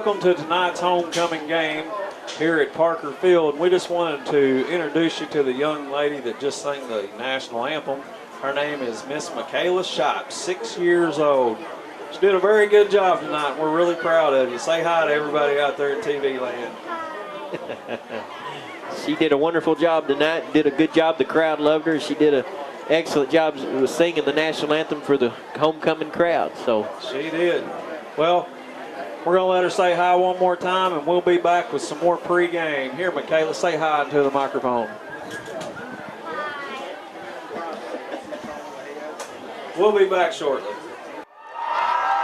welcome to tonight's homecoming game here at Parker Field. We just wanted to introduce you to the young lady that just sang the national anthem. Her name is Miss Michaela Shipe, 6 years old. She did a very good job tonight. We're really proud of you. Say hi to everybody out there in TV land. She did a wonderful job tonight, did a good job. The crowd loved her. She did an excellent job with singing the national anthem for the homecoming crowd. So she did. Well, we're going to let her say hi one more time, and we'll be back with some more pregame. Here, Michaela, say hi into the microphone. We'll be back shortly.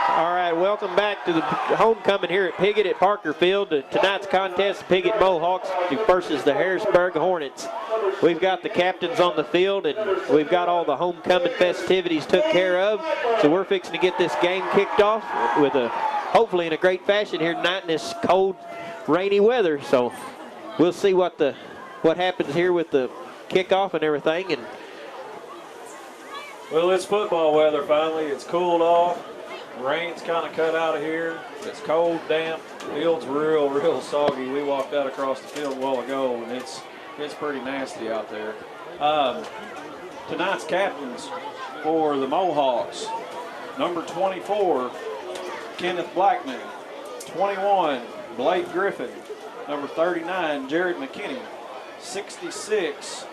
All right, welcome back to the homecoming here at Piggott at Parker Field. Tonight's contest, the Piggott Mohawks versus the Harrisburg Hornets. We've got the captains on the field, and we've got all the homecoming festivities took care of. So we're fixing to get this game kicked off with hopefully in a great fashion here tonight in this cold, rainy weather. So we'll see what happens here with the kickoff and everything. And well, it's football weather finally. It's cooled off. Rain's kind of cut out of here. It's cold, damp. The field's real soggy. We walked out across the field a while ago, and it's pretty nasty out there. Tonight's captains for the Mohawks: number 24, Kenneth Blackman; 21, Blake Griffin; number 39, Jared McKinney; 66,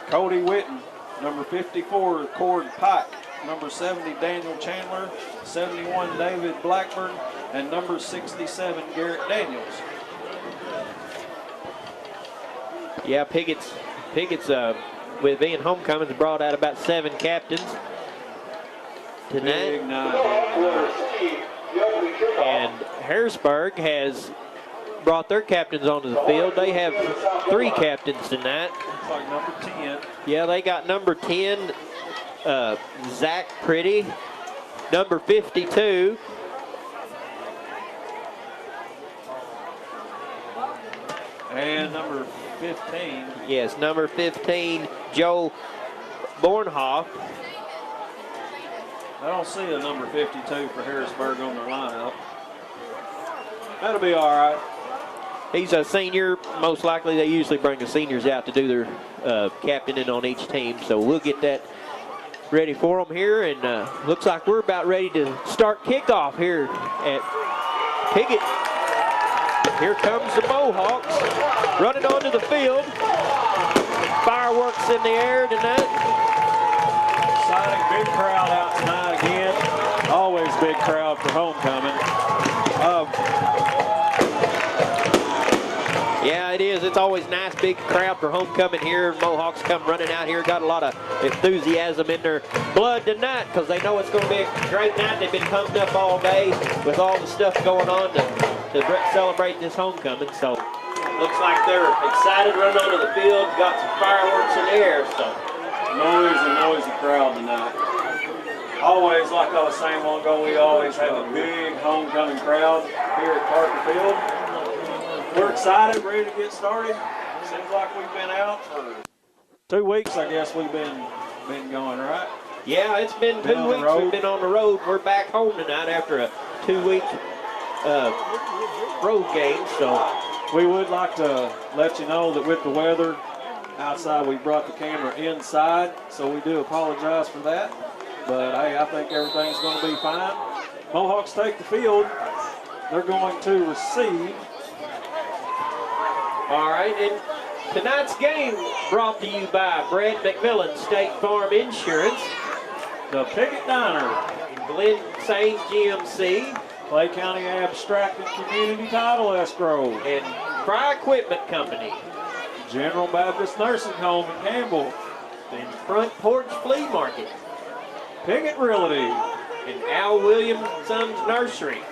Cody Witten; number 54, Cord Pike; number 70, Daniel Chandler; 71, David Blackburn; and number 67, Garrett Daniels. Yeah, Piggott's with being homecomings brought out about 7 captains tonight. Big night. And Harrisburg has brought their captains onto the field. They have 3 captains tonight. Looks like number 10. Yeah, they got number 10, Zach Pretty; number 52, and number 15. Yes, number 15, Joe Bornhoff. I don't see a number 52 for Harrisburg on their lineup. That'll be all right. He's a senior. Most likely they usually bring the seniors out to do their captaining on each team. So we'll get that ready for them here. And looks like we're about ready to start kickoff here at Piggott. Here comes the Mohawks running onto the field. Fireworks in the air tonight. Exciting, big crowd out tonight again. Always big crowd for homecoming. Yeah, it is. It's always nice, big crowd for homecoming here. Mohawks come running out here. Got a lot of enthusiasm in their blood tonight because they know it's going to be a great night. They've been pumped up all day with all the stuff going on to celebrate this homecoming. So looks like they're excited running onto the field. Got some fireworks in the air. So Noisy crowd tonight. Always, like I was saying a while ago, we always have a big homecoming crowd here at Parker Field. We're excited, ready to get started. Seems like we've been out for 2 weeks, I guess we've been going, right? Yeah, it's been 2 weeks. We've been on the road. We're back home tonight after a 2-week road game. So we would like to let you know that with the weather outside, we brought the camera inside, so we do apologize for that. But hey, I think everything's going to be fine. Mohawks take the field. They're going to receive. All right, and tonight's game brought to you by Brad McMillan State Farm Insurance, The Piggott Diner, Glen St. GMC, Clay County Abstract and Community Title Escrow, and Fry Equipment Company, General Baptist Nursing Home in Campbell, and Front Porch Flea Market, Piggott Realty, and Al Williams Sons Nursery,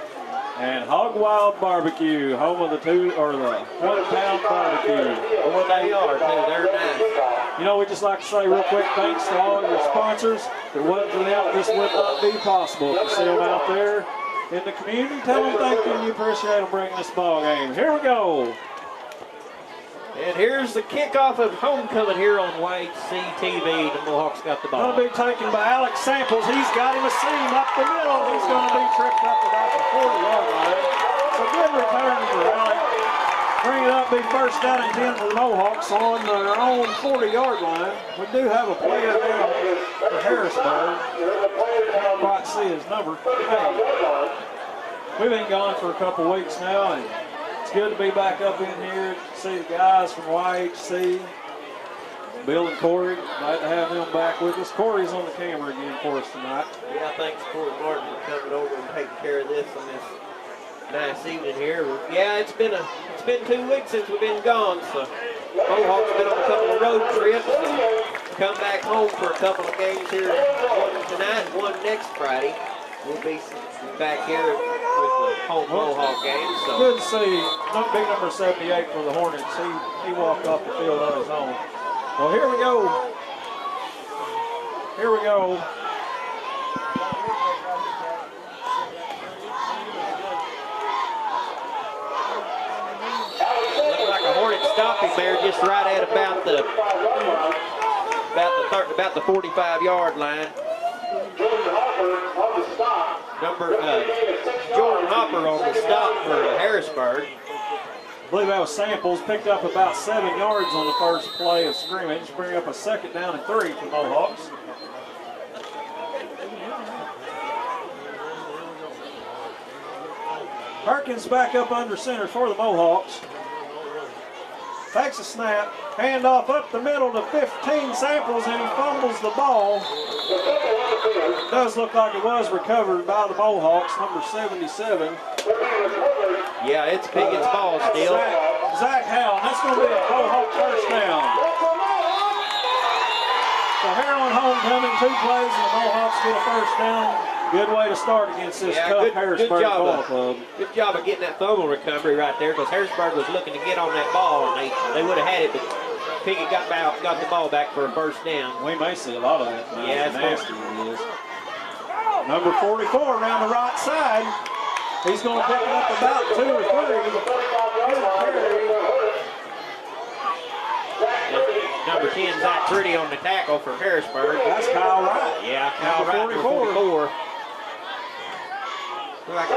and Hog Wild Barbecue, home of the 1-pound barbecue. Well, they are too. They're nice. You know, we just like to say real quick thanks to all your sponsors. If it wasn't for them, this would not be possible. If you see them out there in the community, tell them thank you and you appreciate them bringing this ball game. Here we go. And here's the kickoff of homecoming here on YHC-TV. The Mohawks got the ball. Going to be taken by Alex Samples. He's got him a seam up the middle. He's going to be tripped up about the 40-yard line. It's a good return for Alec. Bring it up, be first down and 10 for the Mohawks on their own 40-yard line. We do have a player down for Harrisburg. Can't quite see his number. Hey, we've been gone for a couple weeks now, and it's good to be back up in here to see the guys from YHC. Bill and Corey, glad to have them back with us. Corey's on the camera again for us tonight. Yeah, thanks Corey Martin for coming over and taking care of this on this nice evening here. Yeah, it's been 2 weeks since we've been gone, so Mohawks been on a couple of road trips and come back home for a couple of games here, one tonight and one next Friday. We'll be back here with the home Mohawk game. So good to see big number 78 for the Hornets. He walked off the field on his own. Well, here we go. Here we go. Looks like a Hornet stopping there just right at about the 45-yard line. Jordan Hopper on the stop for Harrisburg. I believe that was Samples, picked up about 7 yards on the first play of scrimmage, bring up a second down and 3 for the Mohawks. Perkins back up under center for the Mohawks. Takes a snap, handoff up the middle to 15 Samples, and he fumbles the ball. It does look like it was recovered by the Mohawks, number 77. Yeah, it's Piggott's ball still. Zach Howell, that's going to be a Mohawk first down. So Harlan homecoming, 2 plays, and the Mohawks get a first down. Good way to start against this tough Harrisburg ball club. Good job of getting that fumble recovery right there, because Harrisburg was looking to get on that ball, and they would have had it, but Piggott got the ball back for a first down. We may see a lot of that. Yeah, it's nasty it is. Number 44 around the right side. He's going to pick it up about 2 or 3. Good carry. Number 10, Zach Pretty on the tackle for Harrisburg. That's Kyle Wright. Yeah, Kyle Wright, 44. Like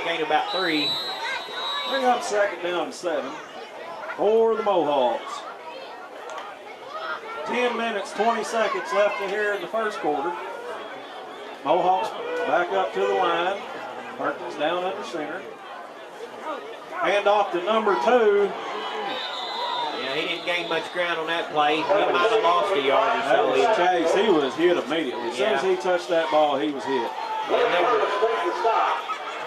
gain about 3. Bring up second down and 7 for the Mohawks. 10 minutes, 20 seconds left in here in the first quarter. Mohawks back up to the line. Perkins down under center. Hand off to number 2. Yeah, he didn't gain much ground on that play. He might have lost a yard or so. That was Chase. He was hit immediately. As soon as he touched that ball, he was hit.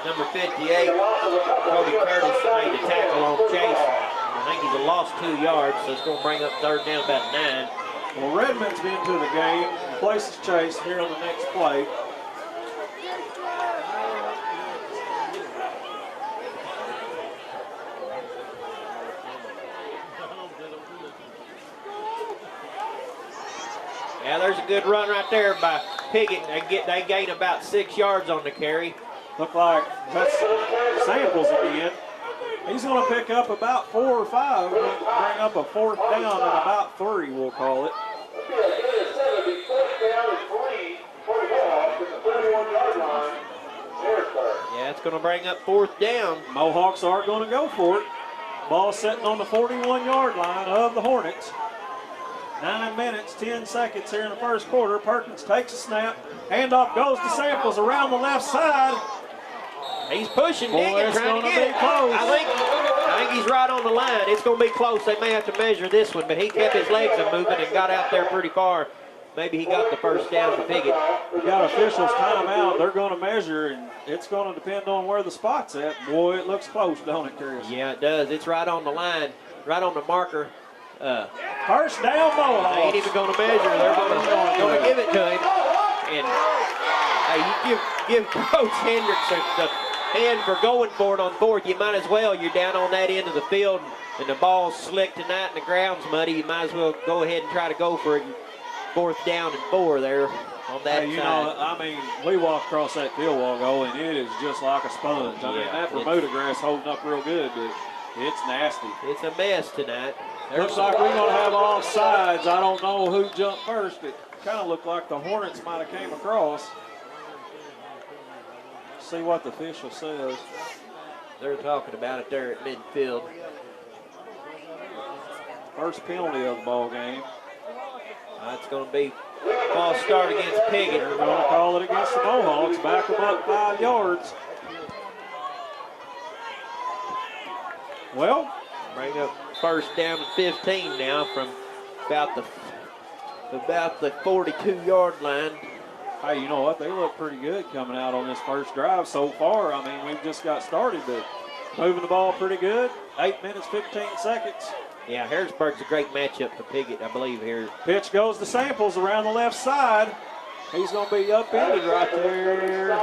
Number 58, Cody Curtis made the tackle on Chase. I think he's lost 2 yards, so it's going to bring up third down about 9. Well, Redmond's been to the game, places Chase here on the next play. Yeah, there's a good run right there by Piggott. They gain about 6 yards on the carry. Look like that's Samples again. He's going to pick up about 4 or 5. Bring up a fourth down and about 3, we'll call it. Yeah, it's going to bring up 4th down. Mohawks are going to go for it. Ball sitting on the 41-yard line of the Hornets. 9 minutes, 10 seconds here in the first quarter. Perkins takes a snap. Handoff goes to Samples around the left side. He's pushing, Boy, digging, trying to get it. Close. I think he's right on the line. It's going to be close. They may have to measure this one, but he kept his legs moving and got out there pretty far. Maybe he got the first down for Piggott. We got officials timeout. They're going to measure, and it's going to depend on where the spot's at. Boy, it looks close, don't it, Chris? Yeah, it does. It's right on the line, right on the marker. First down, Mohawks. They ain't even going to measure. They're going to give it to him. And hey, you give Coach Hendricks the hand for going for it on 4th. You might as well. You're down on that end of the field, and the ball's slick tonight, and the ground's muddy. You might as well go ahead and try to go for it. 4th down and 4 there on that you side. know, I mean, we walked across that field wall ago, and it is just like a sponge. I mean, that Bermuda grass holding up real good, but it's nasty. It's a mess tonight. Looks like we're going to have offsides. I don't know who jumped first. It kind of looked like the Hornets might have came across. See what the official says. They're talking about it there at midfield. First penalty of the ball game. That's going to be false start against Piggott. They're going to call it against the Mohawks. Back them up 5 yards. Well, bring up first down and 15 now from about the 42-yard line. Hey, you know what? They look pretty good coming out on this first drive so far. I mean, we've just got started, but moving the ball pretty good. 8 minutes, 15 seconds. Yeah, Harrisburg's a great matchup for Piggott, I believe, here. Pitch goes to Samples around the left side. He's going to be upended right there.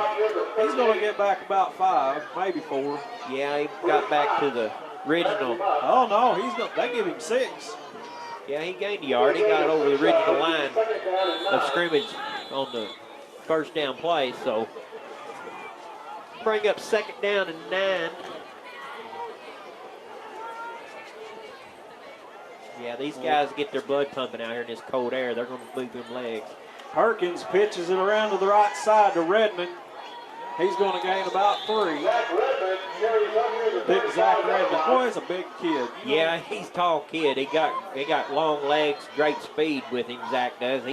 He's going to get back about 5, maybe 4. Yeah, he got back to the original. Oh, no, they give him 6. Yeah, he gained a yard. He got over the original line of scrimmage on the first down play, so bring up second down and 9. Yeah, these guys get their blood pumping out here in this cold air. They're going to move them legs. Perkins pitches it around to the right side to Redmond. He's going to gain about 3. Big Zach Redmond. Boy, he's a big kid. Yeah, he's a tall kid. He got long legs, great speed with him, Zach does.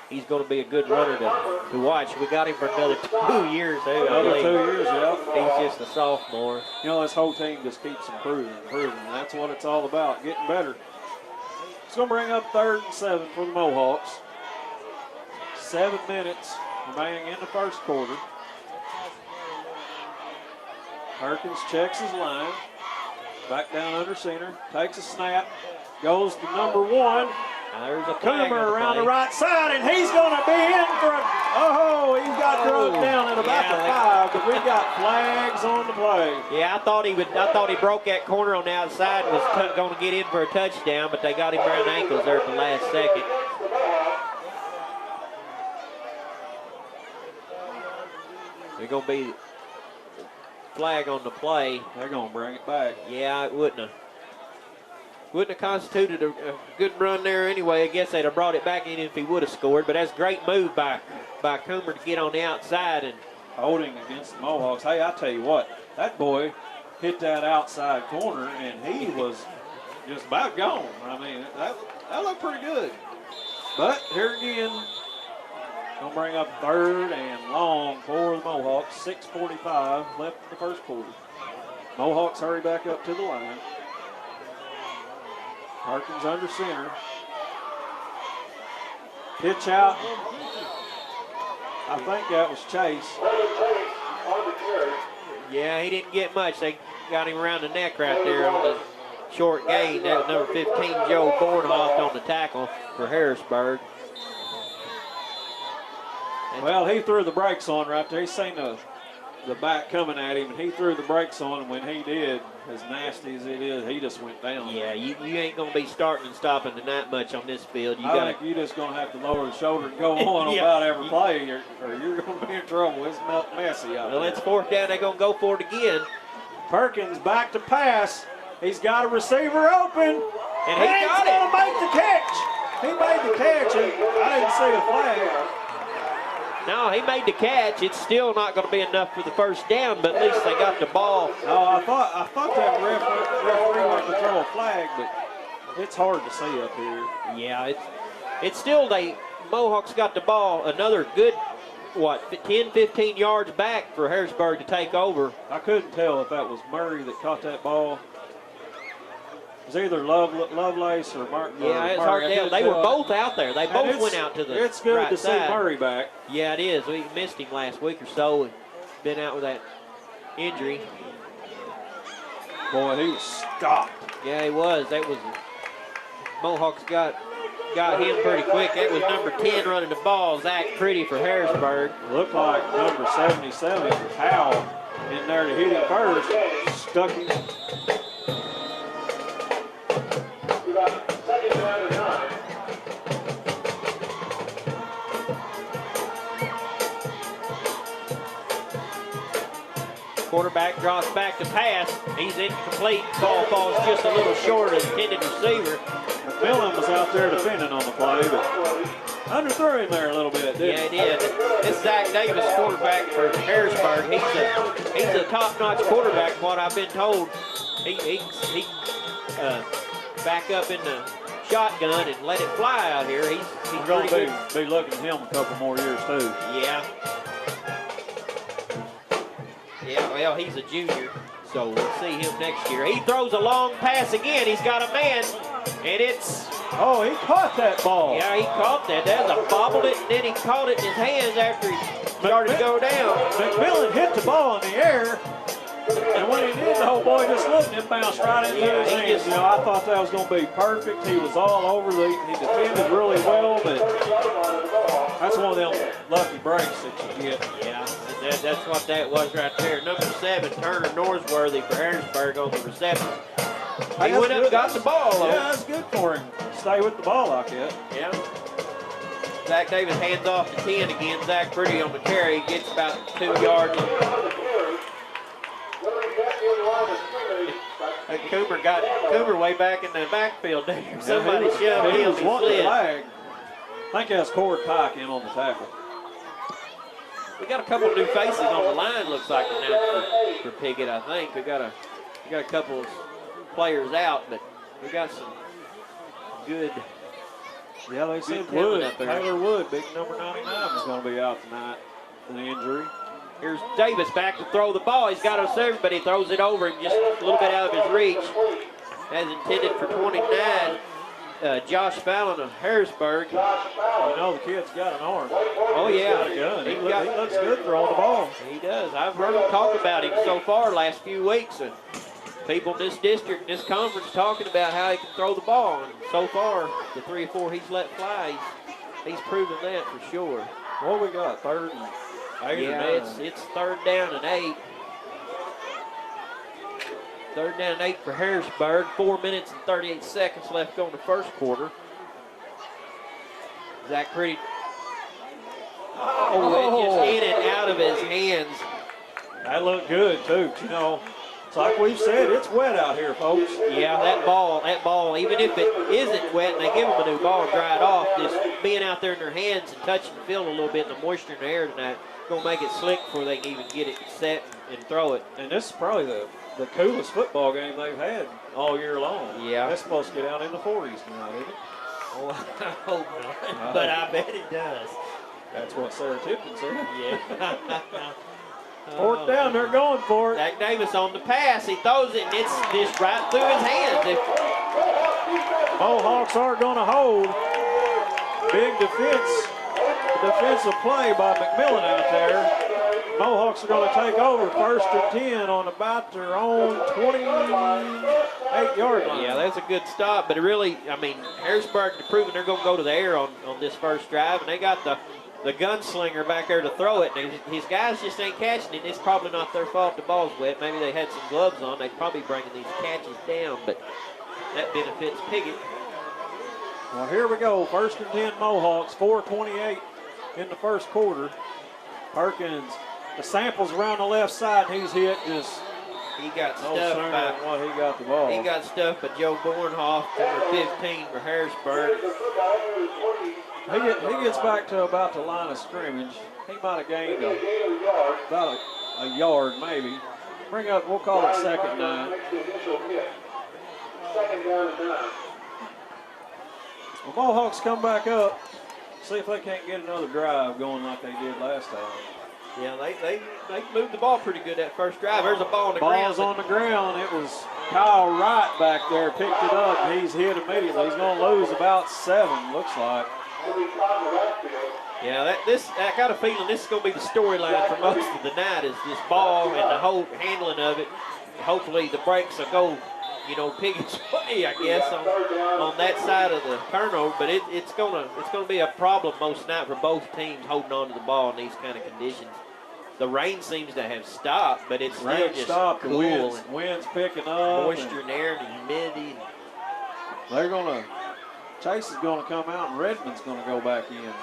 He's going to be a good runner to watch. We got him for another 2 years. Another 2 years, yeah. He's just a sophomore. You know, this whole team just keeps improving. That's what it's all about, getting better. It's going to bring up 3rd and 7 for the Mohawks. 7 minutes remaining in the first quarter. Perkins checks his line. Back down under center. Takes a snap. Goes to number 1. There's a Coomer around the right side, and he's going to be in for a... Oh, he got drugged down at about the 5, but we got flags on the play. Yeah, I thought he broke that corner on the outside and was going to get in for a touchdown, but they got him around the ankles there at the last second. They're going to be flag on the play. They're going to bring it back. Yeah, it wouldn't have constituted a good run there anyway. I guess they'd have brought it back in if he would have scored, but that's a great move by Coomer to get on the outside and holding against the Mohawks. Hey, I tell you what, that boy hit that outside corner and he was just about gone. I mean, that looked pretty good. But here again, gonna bring up 3rd and long for the Mohawks. 6:45 left in the first quarter. Mohawks hurry back up to the line. Perkins under center. Pitch out. I think that was Chase. Yeah, he didn't get much. They got him around the neck right there on the short gain. That was number 15, Joe Bornhoff, on the tackle for Harrisburg. Well, he threw the brakes on right there. He seen the back coming at him, and he threw the brakes on, and when he did, as nasty as it is, he just went down. Yeah, you ain't going to be starting and stopping tonight much on this field. I think you're just going to have to lower the shoulder and go on about every play, or you're going to be in trouble. It's messy out there. Well, it's 4th down. They're going to go for it again. Perkins back to pass. He's got a receiver open. And he's going to make the catch. He made the catch. I didn't see a flag. No, he made the catch. It's still not going to be enough for the first down, but at least they got the ball. No, I thought that referee wanted to throw a flag, but it's hard to see up here. Yeah, it's still Mohawks got the ball another good, 10, 15 yards back for Harrisburg to take over. I couldn't tell if that was Murray that caught that ball. It was either Lovelace or Martin. Yeah, it's hard to tell. They were both out there. They both went out to the It's good right to see side. Murray back. Yeah, it is. We missed him last week or so and been out with that injury. Boy, he was stopped. Yeah, he was. Mohawks got him pretty quick. That was number 10 running the ball, Zach Pretty for Harrisburg. Looked like number 77, Powell, in there to hit him first. Stuck him. Quarterback drops back to pass. He's incomplete. Ball falls just a little short of the intended receiver. McMillan was out there defending on the play, but Underthrew him there a little bit, didn't he? Yeah, he did. This Zach Davis, quarterback for Harrisburg. He's a top-notch quarterback, from what I've been told. He back up in the shotgun and let it fly out here. He's going to be looking at him a couple more years, too. Yeah. Yeah, well, he's a junior, so we'll see him next year. He throws a long pass again. He's got a man, and it's... Oh, he caught that ball. Yeah, he caught that. That was a bobbled it, and then he caught it in his hands after he started to go down. McMillan hit the ball in the air, and when he did, the whole boy just looked and bounced right into his hands. You know, I thought that was going to be perfect. He was all over. He defended really well, but that's one of them lucky breaks that you get. Yeah, that's what that was right there. Number 7, Turner Norsworthy for Harrisburg on the reception. He went up and got the ball. Yeah, that's good for him. Stay with the ball like that. Yeah. Zach Davis hands off to 10 again. Zach Pretty on the carry. He gets about 2 yards. Coomer way back in the backfield there. Somebody shoved him. He was wanting the flag. I think that's Cord Pike in on the tackle. We got a couple of new faces on the line, looks like, now for Piggott, I think. We got a couple of players out, but we got some good. Yeah, they said Taylor Wood, big number 99, is going to be out tonight with an injury. Here's Davis back to throw the ball. He's got a serve, but he throws it over him just a little bit out of his reach. As intended for 29, Josh Fallon of Harrisburg. You know the kid's got an arm. Oh, yeah. He's got a gun. He looks good throwing the ball. He does. I've heard him talk about him so far last few weeks. And people in this district, this conference, talking about how he can throw the ball. And so far, the 3 or 4 he's let fly, he's proven that for sure. What we got, 3rd and 8? Yeah, it's 3rd down and 8. 3rd down and 8 for Harrisburg. 4 minutes and 38 seconds left on the first quarter. Zach Pretty. Oh, it just in and out of his hands. That looked good, too. You know, it's like we've said, it's wet out here, folks. Yeah, that ball, even if it isn't wet and they give them a new ball and dry it off, just being out there in their hands and touching and feeling a little bit of the moisture in the air tonight, going to make it slick before they can even get it set and throw it. And this is probably the coolest football game they've had all year long. Yeah. That's supposed to get out in the 40s tonight, isn't it? Oh, I hope not, but I bet it does. That's what Sarah Tipton said. Yeah. 4th down, they're going for it. Zach Davis on the pass. He throws it, and it's just right through his hands. Mohawks are going to hold. Big defensive play by McMillan out there. Mohawks are going to take over 1st and 10 on about their own 28-yard line. Yeah, that's a good stop, but it really, I mean, Harrisburg proving they're going to go to the air on this first drive, and they got the gunslinger back there to throw it, and his guys just ain't catching it. It's probably not their fault the ball's wet. Maybe they had some gloves on. They'd probably bringing these catches down, but that benefits Piggott. Well, here we go. 1st and 10 Mohawks, 4:28 in the first quarter. Perkins, the sample's around the left side, and he's hit just. He got stuffed by what he got the ball. He got stuffed by Joe Bornhoff, number 15 for Harrisburg. He gets back to about the line of scrimmage. He might have gained about a yard, maybe. Bring up, we'll call it 2nd and 9. Well, Mohawks come back up. See if they can't get another drive going like they did last time. Yeah, they moved the ball pretty good that first drive. There's a ball on the ground. Ball's on the ground. It was Kyle Wright back there, picked it up. He's hit immediately. He's going to lose about 7, looks like. Yeah, I got a feeling this is going to be the storyline for most of the night is this ball and the whole handling of it. Hopefully the breaks will go, Piggott's way, I guess, on that side of the turnover. But it's gonna be a problem most night for both teams holding on to the ball in these kind of conditions. The rain seems to have stopped, but it's still just stopped. Cool. The wind's picking up. Moisture in the air, the humidity. Chase is going to come out, and Redmond's going to go back in.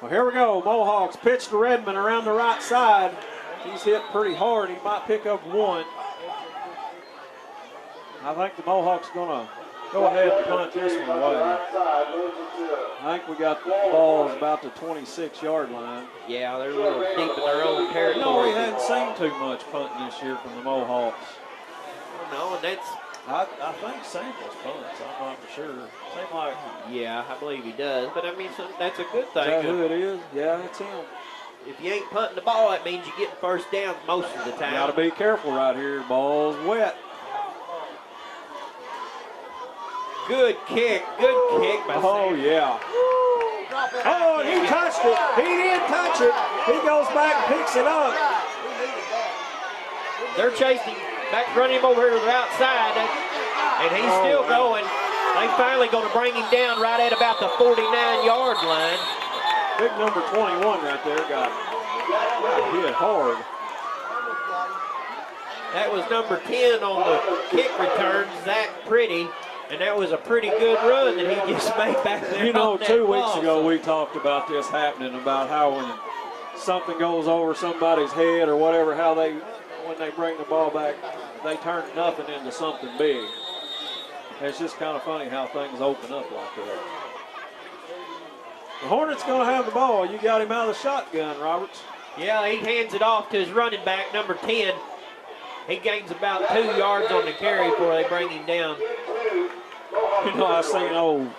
Well, here we go. Mohawks pitch to Redmond around the right side. He's hit pretty hard. He might pick up 1. I think the Mohawks are going to go ahead and punt this one away. I think we got the balls about the 26-yard line. Yeah, they're a little deep in their own territory. You know, we hadn't seen too much punting this year from the Mohawks. No, and that's... I think Samples punts. I'm not for sure. Seems like... Yeah, I believe he does. But, I mean, that's a good thing. Is that who it is? Yeah, it's him. If you ain't punting the ball, that means you're getting first down most of the time. Got to be careful right here. Ball's wet. Good kick. Good kick by Oh, Sam. yeah. Oh, and he touched it. He didn't touch it. He goes back and picks it up. They're chasing, back running him over here to the outside, and he's still going. They finally going to bring him down right at about the 49-yard line. Big number 21 right there got hit hard. That was number 10 on the kick return, Zach Pretty, and that was a pretty good run that he just made back there. You know, 2 weeks ball. ago we talked about this happening, about how when something goes over somebody's head or whatever, how when they bring the ball back, they turn nothing into something big. It's just kind of funny how things open up like that. The Hornets going to have the ball. You got him out of the shotgun, Roberts. Yeah, he hands it off to his running back, number 10. He gains about 2 yards on the carry before they bring him down. You know, I seen old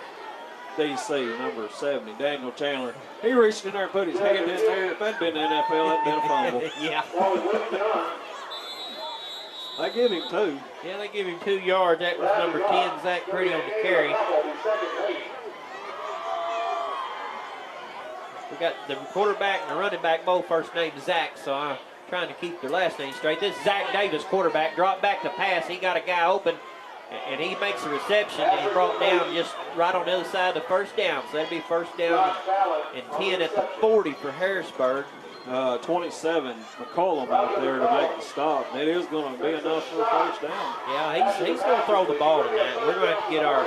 DC, number 70, Daniel Chandler. He reached in there and put his hand in there. If that'd been the NFL, that'd been a fumble. Yeah. They give him 2. Yeah, they give him 2 yards. That was number 10, Zach Pretty, on the carry. We got the quarterback and the running back both first name Zach, so I'm trying to keep their last name straight. This is Zach Davis, quarterback, dropped back to pass. He got a guy open, and he makes a reception, and he brought down just right on the other side of the first down. So that'd be first down and 10 at the 40 for Harrisburg. 27, McCollum out there to make the stop. It is going to be enough for a first down. Yeah, he's going to throw the ball tonight. We're going to have to get our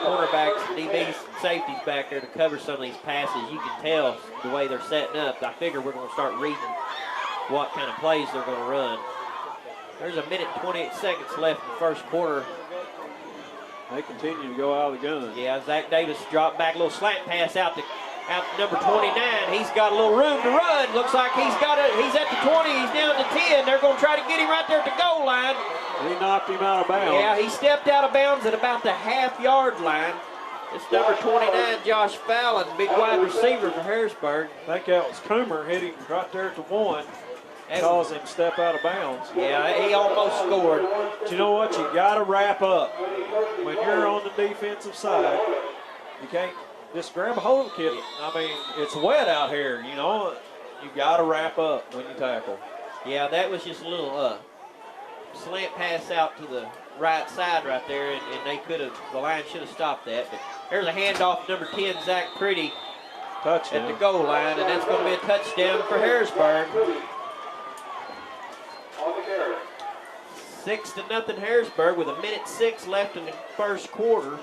cornerbacks, DBs, and safeties back there to cover some of these passes. You can tell the way they're setting up. I figure we're going to start reading what kind of plays they're going to run. There's a minute and 28 seconds left in the first quarter. They continue to go out of the gun. Yeah, Zach Davis dropped back, a little slant pass out to number 29. He's got a little room to run. Looks like he's at the 20. He's down to 10. They're going to try to get him right there at the goal line. He knocked him out of bounds. Yeah, he stepped out of bounds at about the half-yard line. It's number 29, Josh Fallon, big wide receiver for Harrisburg. I think that was Coomer hit him right there at the 1. Caused him to step out of bounds. Yeah, he almost scored. But you know what? You got to wrap up. When you're on the defensive side, you can't just grab a hold of the kid. I mean, it's wet out here, you know. You got to wrap up when you tackle. Yeah, that was just a little slant pass out to the right side right there, and the line should have stopped that. But there's a handoff, number 10, Zach Pretty, touchdown at the goal line, and that's going to be a touchdown for Harrisburg. 6-0 Harrisburg with 1:06 left in the first quarter.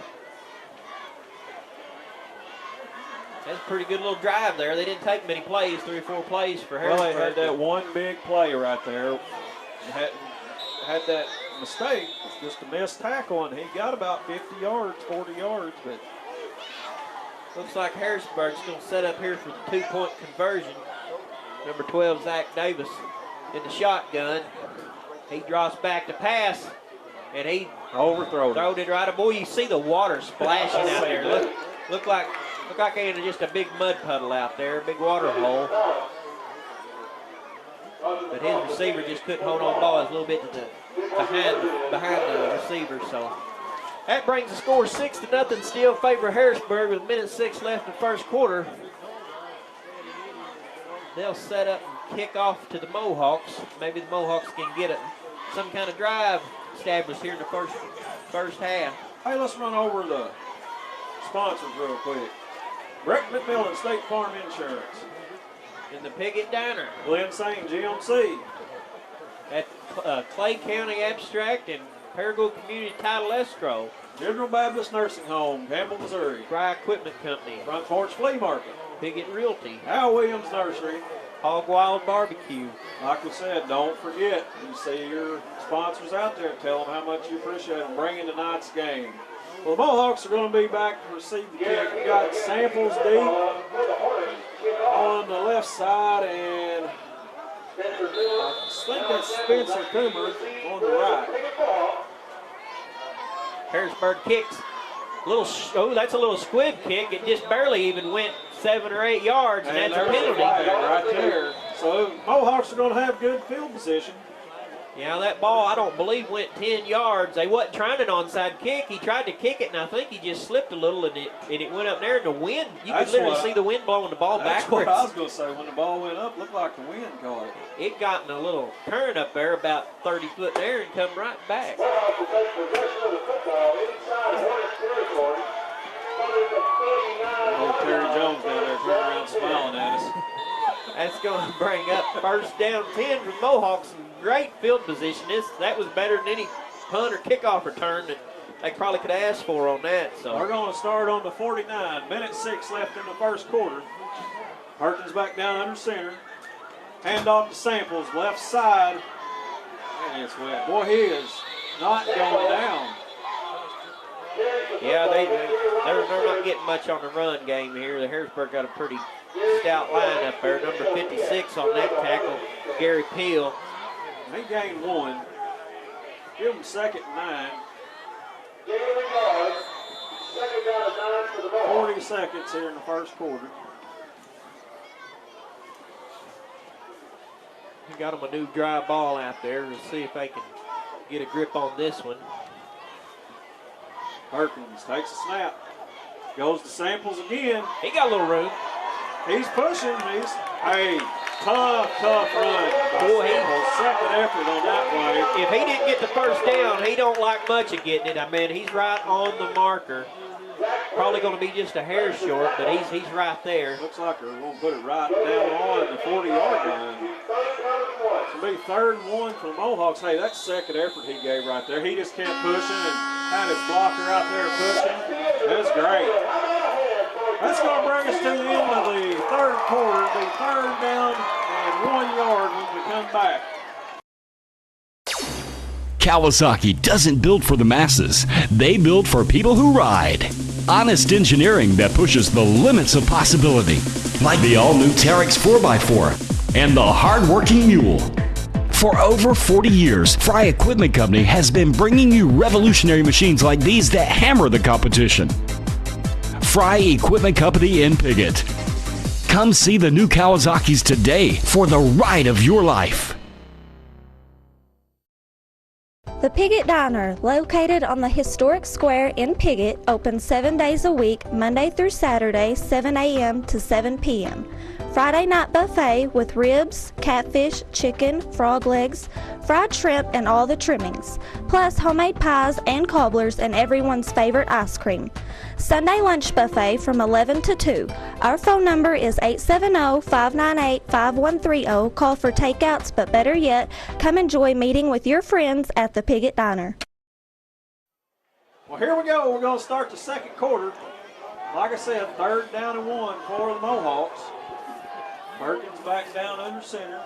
That's a pretty good little drive there. They didn't take many plays, 3 or 4 plays for Harrisburg. Well, they had that one big play right there. Had that mistake, just a missed tackle, and he got about 50 yards, 40 yards. But looks like Harrisburg's going to set up here for the 2-point conversion. Number 12, Zach Davis in the shotgun. He drops back to pass, and he overthrown it right. Boy, you see the water splashing out there. Look like just a big mud puddle out there, a big water hole. But his receiver just couldn't hold on the ball. It's a little bit to the behind the receiver. So that brings the score 6-0 still favor Harrisburg with 1:06 left in the first quarter. They'll set up and kick off to the Mohawks. Maybe the Mohawks can get some kind of drive established here in the first half. Hey, let's run over the sponsors real quick. Rick McMillan, State Farm Insurance. In the Piggott Diner. Glenn Sane, GMC. At Clay County Abstract and Paragould Community Title Escrow. General Baptist Nursing Home, Campbell, Missouri. Fry Equipment Company. Front Porch Flea Market. Piggott Realty. Al Williams Nursery. Hog Wild Barbecue. Like we said, don't forget, you see your sponsors out there, tell them how much you appreciate them bringing tonight's game. Well, the Mohawks are going to be back to receive the kick. We got Samples deep on the left side, and I think that's Spencer Coomer on the right. Harrisburg kicks. That's a little squib kick. It just barely even went 7 or 8 yards, and that's a penalty. Right there. So Mohawks are going to have good field position. Yeah, that ball, I don't believe, went 10 yards. They wasn't trying an onside kick. He tried to kick it, and I think he just slipped a little, and it went up there in the wind. You could literally see the wind blowing the ball backwards. That's what I was going to say. When the ball went up, looked like the wind caught it. It got in a little turn up there, about 30 foot there, and come right back. Old Terry Jones down there turning around smiling at us. That's going to bring up first down 10 for the Mohawks. Great field position. That was better than any punt or kickoff return that they probably could ask for on that. So we're going to start on the 49. Minute 6 left in the first quarter. Perkins back down under center. Hand off to Samples, left side. And it's wet. Boy, he is not going down. Yeah, they're not getting much on the run game here. The Harrisburg got a pretty stout line up there. Number 56 on that tackle, Gary Peel. They gained 1. Give them 2nd and 9. 40 seconds here in the first quarter. We got them a new dry ball out there to see if they can get a grip on this one. Perkins takes a snap. Goes to Samples again. He got a little room. He's pushing. Hey, tough run. Boy, second effort on that play. If he didn't get the first down, he don't like much of getting it. I mean, he's right on the marker. Probably going to be just a hair short, but he's right there. Looks like they're going to put it right down on the 40-yard line. It's going to be 3rd and 1 for the Mohawks. Hey, that's the second effort he gave right there. He just kept pushing and had his blocker out there pushing. That's great. That's going to bring us to the end of the third quarter. The 3rd down and 1 yard when we come back. Kawasaki doesn't build for the masses. They build for people who ride. Honest engineering that pushes the limits of possibility. Like the all-new Terex 4x4 and the hard-working Mule. For over 40 years, Fry Equipment Company has been bringing you revolutionary machines like these that hammer the competition. Fry Equipment Company in Piggott. Come see the new Kawasaki's today for the ride of your life. The Piggott Diner, located on the historic square in Piggott, opens 7 days a week, Monday through Saturday, 7 a.m. to 7 p.m. Friday night buffet with ribs, catfish, chicken, frog legs, fried shrimp, and all the trimmings, plus homemade pies and cobblers and everyone's favorite ice cream. Sunday lunch buffet from 11 to 2. Our phone number is 870-598-5130. Call for takeouts, but better yet, come enjoy meeting with your friends at the Piggott Diner. Well, here we go. We're going to start the second quarter. Like I said, 3rd down and 1 for the Mohawks. Perkins back down under center.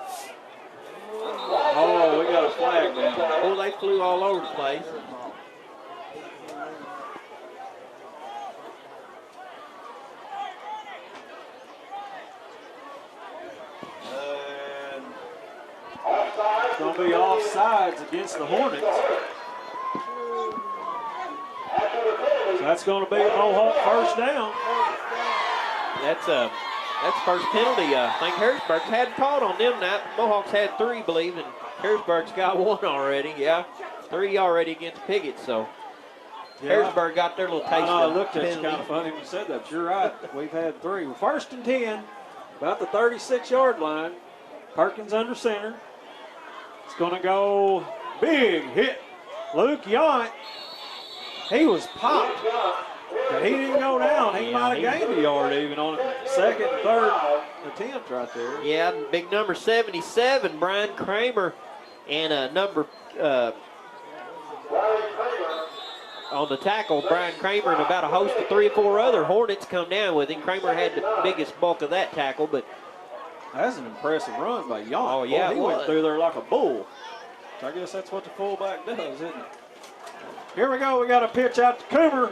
Oh, we got a flag down. Oh, they flew all over the place. And it's going to be offsides against the Hornets. So that's going to be a Mohawk first down. That's first penalty. I think Harrisburg's had caught on them now. Mohawks had 3, I believe, and Harrisburg's got 1 already. Yeah, 3 already against Piggott. So Harrisburg got their little taste of I looked at you penalty. kind of funny when you said that. You're right. We've had 3. Well, 1st and 10, about the 36-yard line. Perkins under center. It's going to go big hit. Luke Yount. He was popped. But he didn't go down. He might have gained a yard even on a 2nd and 3rd attempt right there. Yeah, big number 77, Brian Kramer, and number on the tackle, Brian Kramer, and about a host of 3 or 4 other Hornets come down with him. Kramer had the biggest bulk of that tackle, but That's an impressive run by Young. Oh, yeah, Boy, he it went was. through there like a bull. So I guess that's what the fullback does, isn't it? Here we go. We got a pitch out to Coomer.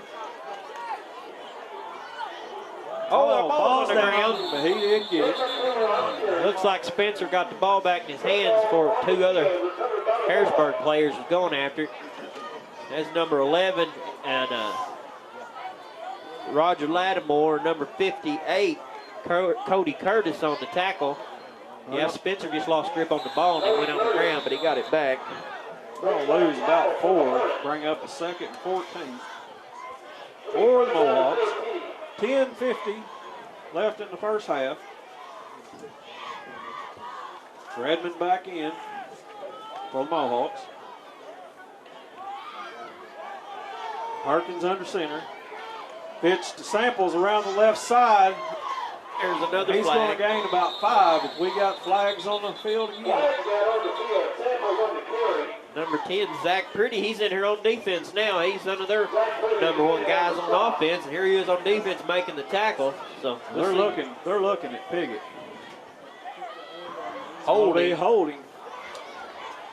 Oh, the ball's on the down, ground. but he didn't get it. Looks like Spencer got the ball back in his hands for two other Harrisburg players was going after it. That's number 11 and Roger Lattimore, number 58, Cody Curtis on the tackle. Yeah, Spencer just lost grip on the ball and it went on the ground, but he got it back. They'll lose about 4, bring up a 2nd and 14 for the Mohawks. 10:50 left in the first half. Redmond back in for the Mohawks. Perkins under center. Pitch to Samples around the left side. There's another He's going flag. to gain about 5 if we got flags on the field again. Number 10, Zach Pretty, he's in here on defense now. He's one of their number 1 guys on offense, and here he is on defense making the tackle. So They're looking at Piggott. Holding Holding.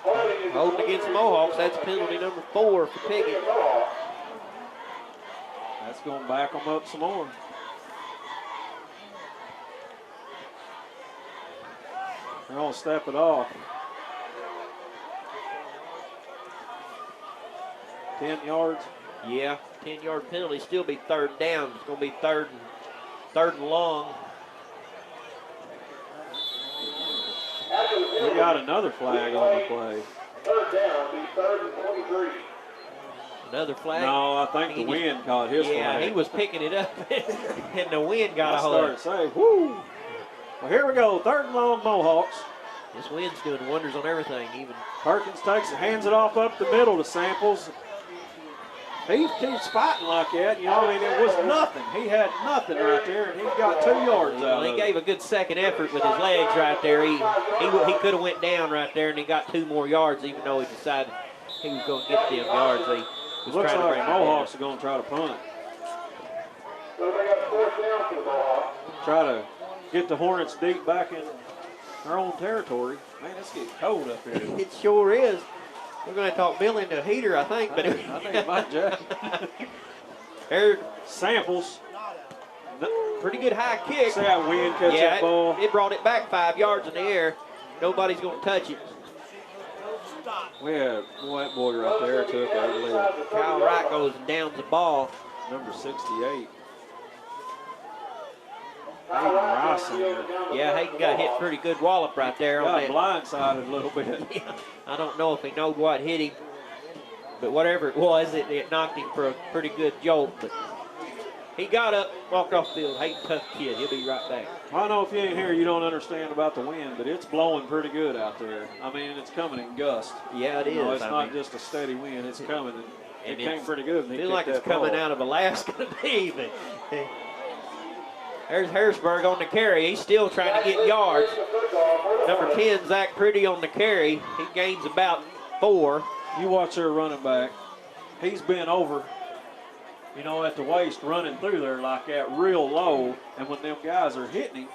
against the Mohawks. That's penalty number 4 for Piggott. That's going to back them up some more. They're going to step it off. 10 yards. Yeah, 10-yard penalty, still be 3rd down. It's going to be third and long. We got another flag on the play. Another flag. No, I think the wind caught his flag. Yeah, he was picking it up, and the wind got I a hold of it. started saying, whoo. Well, here we go, 3rd and long Mohawks. This wind's doing wonders on everything, even. Perkins takes it, hands it off up the middle to Samples. He keeps fighting like that, you know, I mean, it was nothing. He had nothing right there, and he got 2 yards out He of gave it. a good second effort with his legs right there. He could have went down right there, and he got 2 more yards, even though he decided he was going to get them yards. He was Looks trying to like bring the it Mohawks down. are going to try to punt. Try to get the Hornets deep back in their own territory. Man, it's getting cold up here. It sure is. We're going to talk Bill into a heater, I think. But I think it might, Jack. There's Samples. pretty good high kick. See that wind catch that ball? It brought it back 5 yards in the air. Nobody's going to touch it. We had that boy right there took it. Kyle Wright goes and downs the ball. Number 68. Hayden Ryson Yeah, Hayden got hit pretty good wallop right there on got that. blindsided a little bit. I don't know if he knowed what hit him, but whatever it was, it knocked him for a pretty good jolt. But he got up, walked off the field. Hayden, tough kid. He'll be right back. I know if you ain't here, you don't understand about the wind, but it's blowing pretty good out there. I mean, it's coming in gusts. Yeah, it is. You know, it's I not mean, just a steady wind. It's coming, and it it's- came pretty good. And I he feel like kicked it's that coming ball. out of Alaska to me. But there's Harrisburg on the carry. He's still trying to get yards. Number 10, Zach Pretty on the carry. He gains about 4. You watch their running back. He's been over, you know, at the waist, running through there like that, real low. And when them guys are hitting him,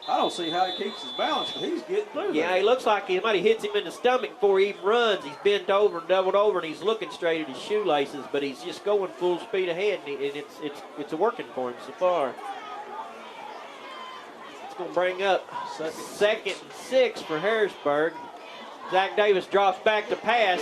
I don't see how he keeps his balance, but he's getting through Yeah, there. he looks like somebody hits him in the stomach before he even runs. He's bent over and doubled over, and he's looking straight at his shoelaces, but he's just going full speed ahead, and it's working for him so far. It's going to bring up second and 6 for Harrisburg. Zach Davis drops back to pass.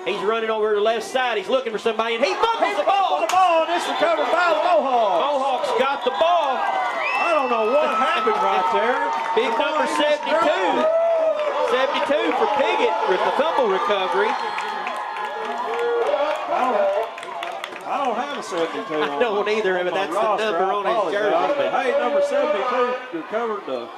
He's running over to the left side. He's looking for somebody, and he fumbles the ball. And it's recovered by the Mohawks. Mohawks got the ball. I don't know what happened right there. Big number 72. 72 for Piggott with the fumble recovery. I don't have a 72 on I don't either, but my that's the roster. number I on his apologize. jersey. But hey, number 72 recovered the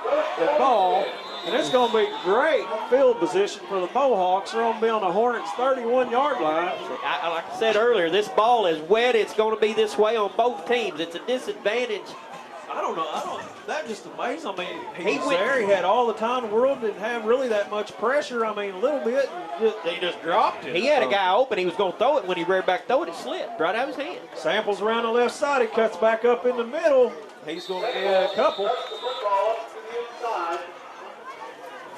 ball, and it's going to be great field position for the Mohawks. They're going to be on the Hornets' 31-yard line. Like I said earlier, this ball is wet. It's going to be this way on both teams. It's a disadvantage. I don't know. That just amazed. I mean, he was went- there. He had all the time in the world. Didn't have really that much pressure. I mean, a little bit. He just dropped it. He had a guy open. He was going to throw it. When he reared back throw it, it slipped right out of his hand. Samples around the left side. He cuts back up in the middle. He's going to get a couple.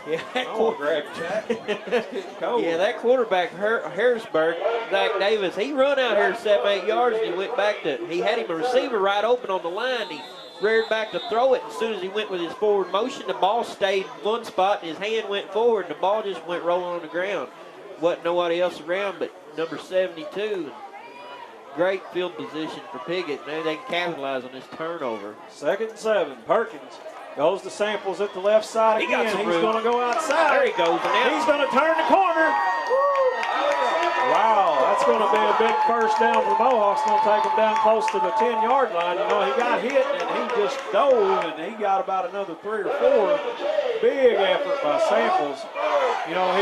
Yeah, I want to grab Jack. It's getting cold. yeah, that quarterback, Harrisburg, Zach Davis, he run out here 7-8 yards, and he went back to, he had him a receiver right open on the line. He reared back to throw it. As soon as he went with his forward motion, the ball stayed in one spot, and his hand went forward, and the ball just went rolling on the ground. Wasn't nobody else around but number 72. Great field position for Piggott. Maybe they can capitalize on this turnover. 2nd and 7. Perkins goes to Samples at the left side He again. got some He's room. going to go outside. There he goes. And now He's going to turn the corner. Wow, that's going to be a big first down for the Mohawks. Going to take him down close to the 10-yard line. You know, he got hit and he just dove and he got about another 3 or 4. Big effort by Samples. You know,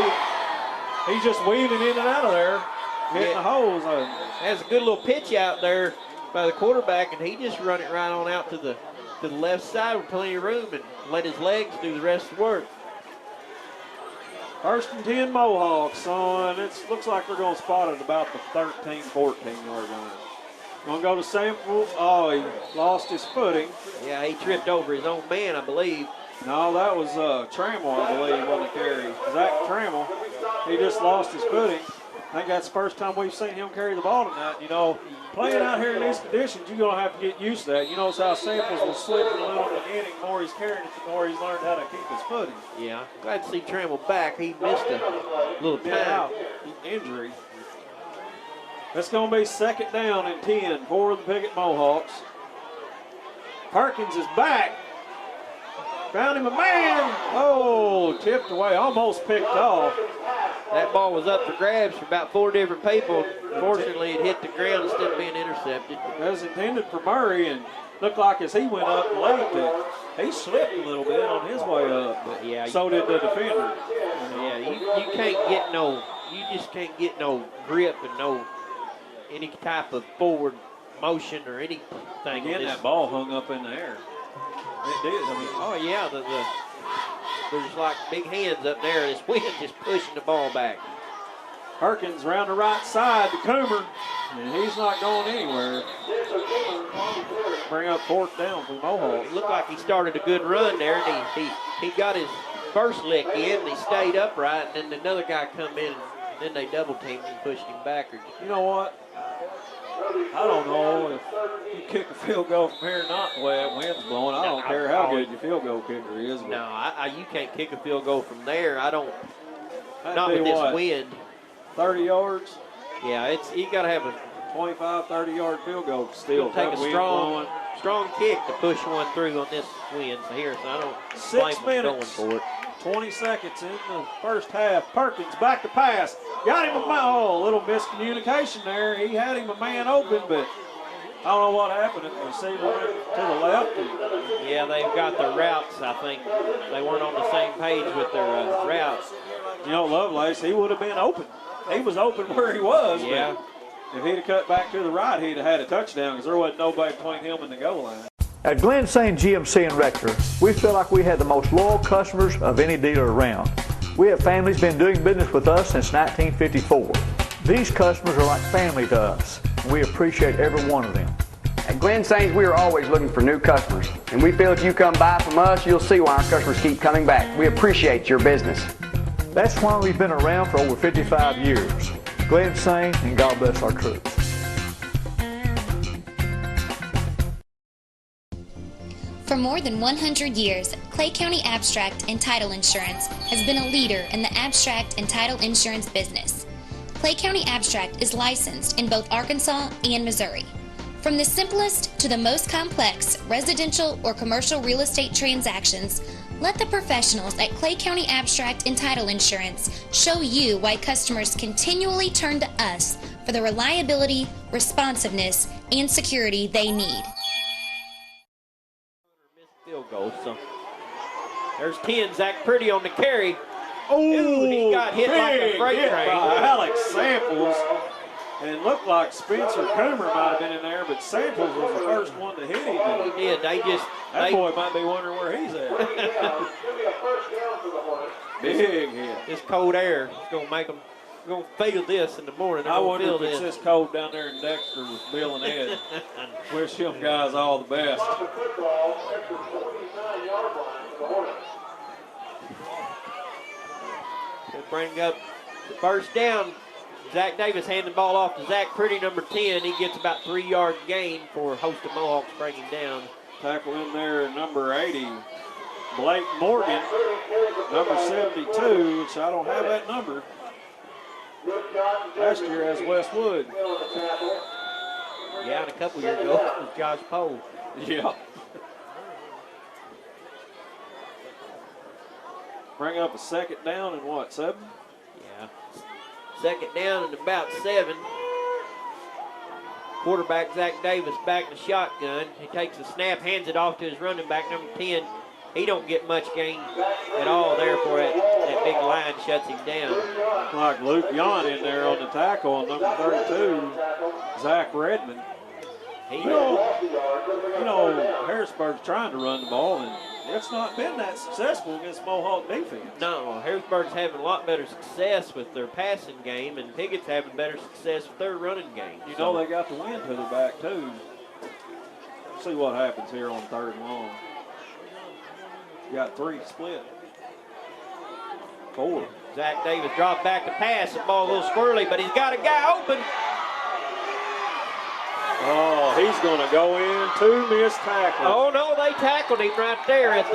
he's just weaving in and out of there, hitting the holes. has a good little pitch out there by the quarterback, and he just run it right on out to the left side with plenty of room and let his legs do the rest of the work. 1st and 10 Mohawks on. It looks like they're going to spot it about the 13, 14-yard line. Going to go to Samples. Oh, he lost his footing. Yeah, he tripped over his own man, I believe. No, that was Trammell, I believe, on the carry. Zach Trammell. He just lost his footing. I think that's the first time we've seen him carry the ball tonight. You know, playing out here in these conditions, you're going to have to get used to that. You notice how Samples was slipping a little in the beginning. The more he's carrying it, the more he's learned how to keep his footing. Yeah, glad to see Trammell back. He missed a little time. Injury. That's going to be 2nd down and 10 for the Piggott Mohawks. Perkins is back. Found him a man. Oh, tipped away, almost picked off. That ball was up for grabs for about 4 different people. Fortunately, it hit the ground instead of being intercepted. It was intended for Murray, and looked like as he went up late that he slipped a little bit on his way up. But yeah, so did the defender. Yeah, you can't get you just can't get no grip and any type of forward motion or anything. Again, that ball hung up in the air. It did. I mean, oh yeah, there's like big hands up there. This wind just pushing the ball back. Perkins around the right side to Coomer, and he's not going anywhere. Bring up 4th down for the Mohawks. It looked like he started a good run there, and he got his first lick in, and he stayed upright, and then another guy come in, and then they double teamed and pushed him backwards. You know what? I don't know if you kick a field goal from here or not the way that wind's blowing. I don't care how good your field goal kicker is. But no, you can't kick a field goal from there. I don't. That'd not with this wind. 30 yards? Yeah, you got to have a 25, 30-yard field goal still. Take a strong kick to push one through on this wind here. So I don't 6 minutes. Going for it. 20 seconds in the first half. Perkins back to pass. Got him a little miscommunication there. He had him a man open, but I don't know what happened. The receiver went to the left. Yeah, they've got their routes. I think they weren't on the same page with their routes. You know, Lovelace, he would have been open. He was open where he was. Yeah. But if he'd have cut back to the right, he'd have had a touchdown because there wasn't nobody between him and the goal line. At Glen St. GMC in Rector, we feel like we had the most loyal customers of any dealer around. We have families been doing business with us since 1954. These customers are like family to us, and we appreciate every one of them. At Glen St., we are always looking for new customers, and we feel if you come buy from us, you'll see why our customers keep coming back. We appreciate your business. That's why we've been around for over 55 years. Glen St., and God bless our troops. For more than 100 years, Clay County Abstract and Title Insurance has been a leader in the abstract and title insurance business. Clay County Abstract is licensed in both Arkansas and Missouri. From the simplest to the most complex residential or commercial real estate transactions, let the professionals at Clay County Abstract and Title Insurance show you why customers continually turn to us for the reliability, responsiveness, and security they need. Field goal, so there's 10, Zach Pretty on the carry. Oh, he got hit like a freight hit train. by Alex Samples. And it looked like Spencer Coomer might have been in there, but Samples was the first one to hit him. He did. That boy might be wondering where he's at. Big hit. This cold air is going to make them going to feel this in the morning. I wonder if it's this cold down there in Dexter with Bill and Ed. Wish them guys all the best. He'll bring up the first down. Zach Davis handing the ball off to Zach Pretty, number 10. He gets about 3 yard gain for host of Mohawks bringing down. Tackle in there, number 80, Blake Morgan, number 72, which I don't have that number. Last year as Westwood. Yeah, and a couple years ago it was Josh Pohl. Yeah. Bring up a second down and what, 7? Yeah. Second down and about 7. Quarterback Zach Davis back in the shotgun. He takes the snap, hands it off to his running back, number 10. He don't get much gain at all there for that big line shuts him down. Like Luke Yon in there on the tackle on number 32, Zach Redmond. You know, Harrisburg's trying to run the ball, and it's not been that successful against Mohawk defense. No, Harrisburg's having a lot better success with their passing game, and Piggott's having better success with their running game. You know they got the wind to their back, too. See what happens here on 3rd and long. Got 3 split. 4. Zach Davis dropped back to pass. The ball a little squirrely, but he's got a guy open. Oh, he's going to go in. 2 missed tackles. Oh, no, they tackled him right there at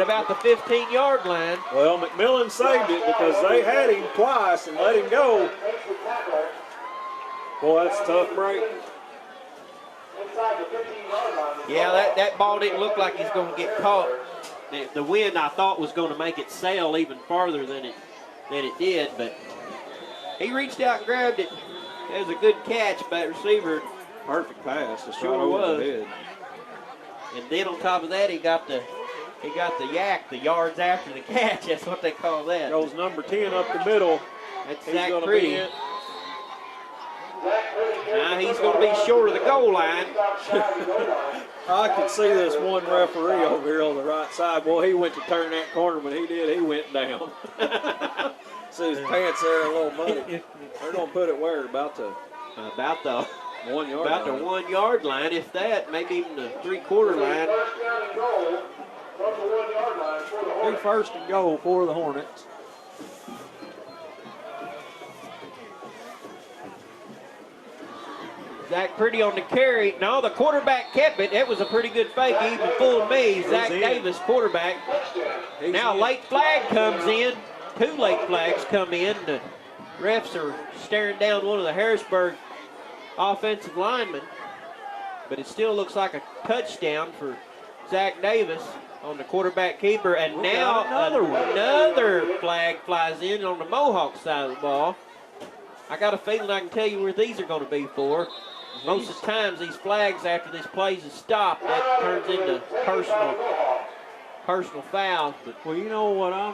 about the 15-yard line. Well, McMillan saved it because they had him twice and let him go. Boy, that's a tough break. Yeah, that ball didn't look like he's going to get caught. The wind, I thought, was going to make it sail even farther than it did, but he reached out and grabbed it. It was a good catch by the receiver. Perfect pass. Just Sure right over was. the head. And then on top of that, he got the yak, the yards after the catch. That's what they call that. Goes number 10 up the middle. That's He's Zach going to Pretty. be in. Now he's going to be short of the goal line. I can see this one referee over here on the right side. Boy, he went to turn that corner, but he went down. See his pants there a little muddy. They're going to put it where? About the 1 yard About line. the 1 yard line, if that, maybe even the 3/4 line. Be 1st and goal for the Hornets. Zach Pretty on the carry. No, the quarterback kept it. It was a pretty good fake. He even fooled me. Zach Davis, quarterback. Now late flag comes in. 2 late flags come in. The refs are staring down one of the Harrisburg offensive linemen. But it still looks like a touchdown for Zach Davis on the quarterback keeper. And now another flag flies in on the Mohawk side of the ball. I got a feeling I can tell you where these are going to be for. Most of the times, these flags after this plays is stopped, that turns into personal fouls. But well, you know what I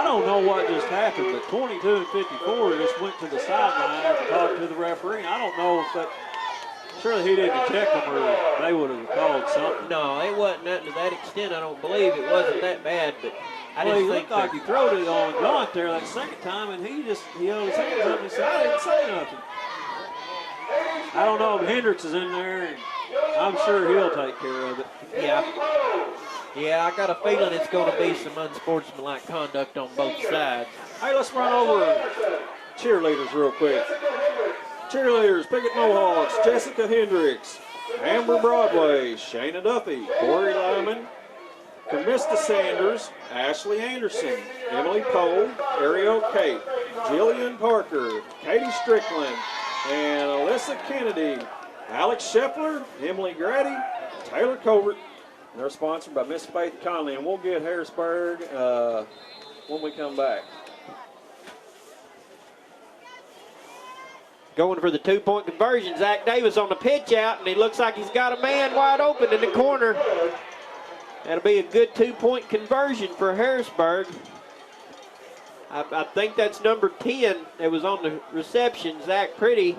don't know what just happened, but 22 and 54 just went to the sideline to talk to the referee. I don't know if that. Surely he didn't check them, or they would have called something. No, it wasn't nothing to that extent. I don't believe it wasn't that bad, but I well, just he think looked like he throwed it on Gaunt there that second time, and he held his hands up and said, "I didn't say nothing." I don't know if Hendricks is in there, and I'm sure he'll take care of it. Yeah, I got a feeling it's going to be some unsportsmanlike conduct on both sides. Hey, let's run over cheerleaders real quick. Cheerleaders, Piggott Mohawks, Jessica Hendricks, Amber Broadway, Shayna Duffy, Corey Lyman, Carmista Sanders, Ashley Anderson, Emily Cole, Ariel Kate, Jillian Parker, Katie Strickland, and Alyssa Kennedy, Alex Scheffler, Emily Grady, Taylor Covert. And they're sponsored by Miss Faith Conley, and we'll get Harrisburg when we come back. Going for the 2-point conversion. Zach Davis on the pitch out, and he looks like he's got a man wide open in the corner. That'll be a good 2-point conversion for Harrisburg. I think that's number 10 that was on the reception, Zach Pretty.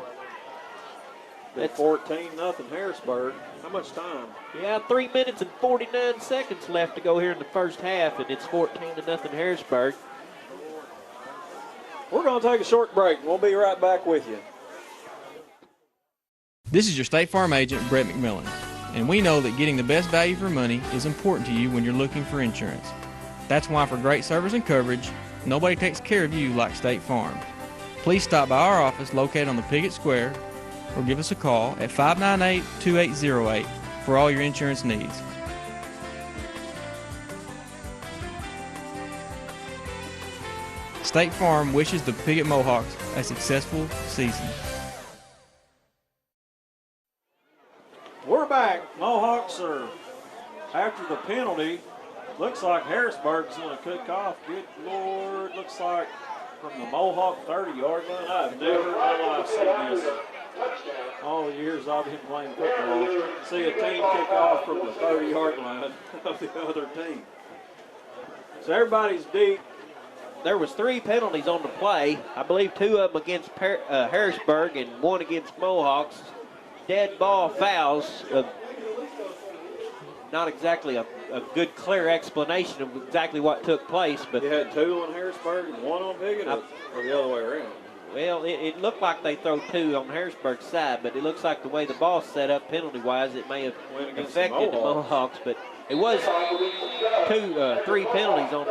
That's 14-0 Harrisburg. How much time? Yeah, 3 minutes and 49 seconds left to go here in the first half, and it's 14-0 Harrisburg. We're going to take a short break. We'll be right back with you. This is your State Farm agent, Brett McMillan, and we know that getting the best value for money is important to you when you're looking for insurance. That's why for great service and coverage, nobody takes care of you like State Farm. Please stop by our office located on the Piggott Square or give us a call at 598-2808 for all your insurance needs. State Farm wishes the Piggott Mohawks a successful season. We're back. Mohawks are after the penalty. Looks like Harrisburg's going to cook off. Good Lord. Looks like from the Mohawk 30-yard line. I've never in my life seen this. All the years I've been playing football, see a team kick off from the 30-yard line of the other team. So everybody's deep. There was 3 penalties on the play. I believe 2 of them against Harrisburg and 1 against Mohawks. Dead ball fouls. Not exactly a good, clear explanation of exactly what took place. But you had 2 on Harrisburg and 1 on Piggott, or the other way around? Well, it looked like they throw 2 on Harrisburg's side, but it looks like the way the ball's set up penalty-wise, it may have affected the Mohawks. But it was 3 penalties on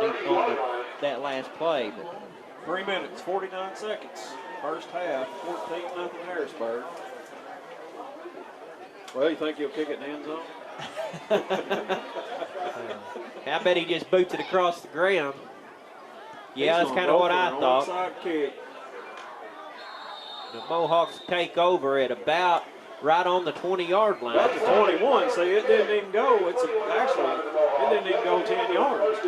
that last play. But 3 minutes, 49 seconds. First half, 14-0 Harrisburg. Well, you think he'll kick it in the end zone? I bet he just boots it across the ground. Yeah, that's kind of what I thought. Onside kick. The Mohawks take over at about right on the 20-yard line. About the 21. See, it didn't even go. It didn't even go 10 yards.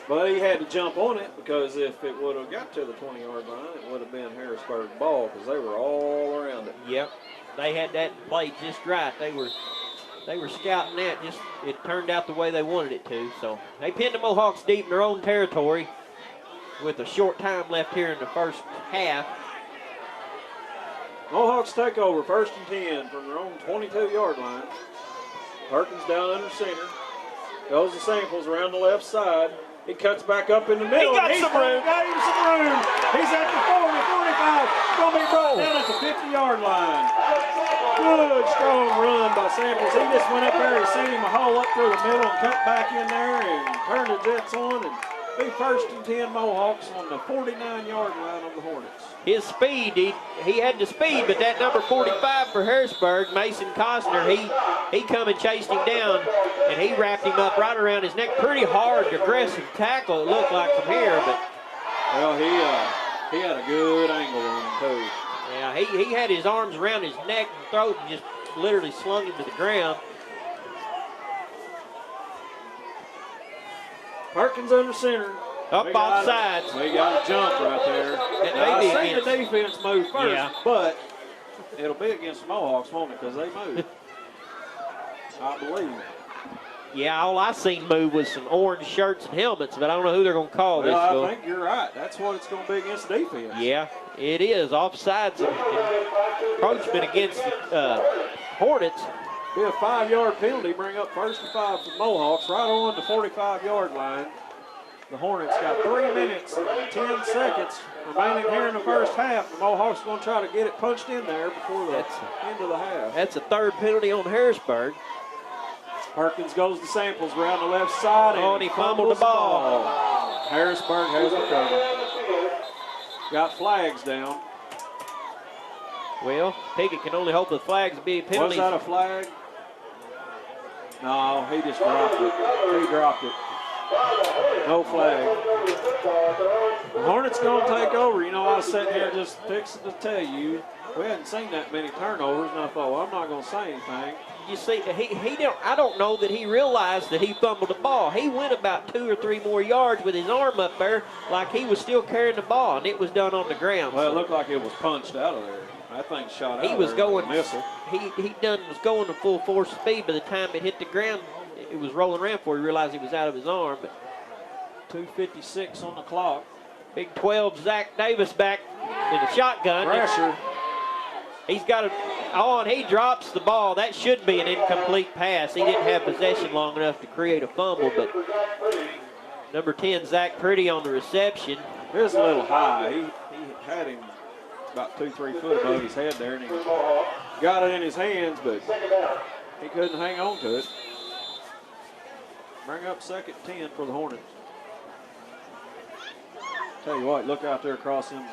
But he had to jump on it because if it would have got to the 20-yard line, it would have been Harrisburg's ball because they were all around it. Yep. They had that played just right. They were scouting that. It turned out the way they wanted it to. So they pinned the Mohawks deep in their own territory with a short time left here in the first half. Mohawks take over, 1st and 10 from their own 22-yard line. Perkins down under center. Goes to Samples around the left side. He cuts back up in the middle. He got some room. Got him some room. He's at the 40, 45. Going to be brought down at the 50-yard line. Good, strong run by Samples. He just went up there. He seen him a hole up through the middle and cut back in there and turned the Jets on and be 1st and 10 Mohawks on the 49-yard line of the Hornets. His speed, he had the speed, but that number 45 for Harrisburg, Mason Costner, he come and chased him down, and he wrapped him up right around his neck. Pretty hard, aggressive tackle, it looked like from here, but well, he had a good angle on him too. Yeah, he had his arms around his neck and throat and just literally slung him to the ground. Perkins under center. Up off sides. We got a jump right there. I seen the defense move first, but it'll be against the Mohawks, won't it? Because they moved. I believe. Yeah, all I seen move was some orange shirts and helmets, but I don't know who they're going to call this. I think you're right. That's what it's going to be against the defense. Yeah, it is. Offsides and encroachment against the Hornets. Be a 5-yard penalty, bring up 1st and 5 for the Mohawks, right on the 45-yard line. The Hornets got 3 minutes and 10 seconds remaining here in the first half. The Mohawks are going to try to get it punched in there before the end of the half. That's a 3rd penalty on Harrisburg. Perkins goes to Samples around the left side. And he fumbled the ball. Harrisburg has the cover. Got flags down. Well, Piggott can only hope the flags be penalties. Was that a flag? No, he just dropped it. He dropped it. No flag. The Hornets going to take over. You know, I was sitting here just fixing to tell you, we hadn't seen that many turnovers, and I thought, well, I'm not going to say anything. You see, I don't know that he realized that he fumbled the ball. He went about 2 or 3 more yards with his arm up there like he was still carrying the ball, and it was done on the ground. Well, it looked like it was punched out of there. That thing shot out. He was going missile. He was going to full force speed. By the time it hit the ground, it was rolling around before he realized he was out of his arm. But 2:56 on the clock. Big 12 Zach Davis back in the shotgun. Pressure. He's got it on. He drops the ball. That should be an incomplete pass. He didn't have possession long enough to create a fumble. But number 10 Zach Pretty on the reception. It was a little high. He had him about 2-3 foot above his head there, and he got it in his hands, but he couldn't hang on to it. Bring up 2nd 10 for the Hornets. Tell you what, look out there across them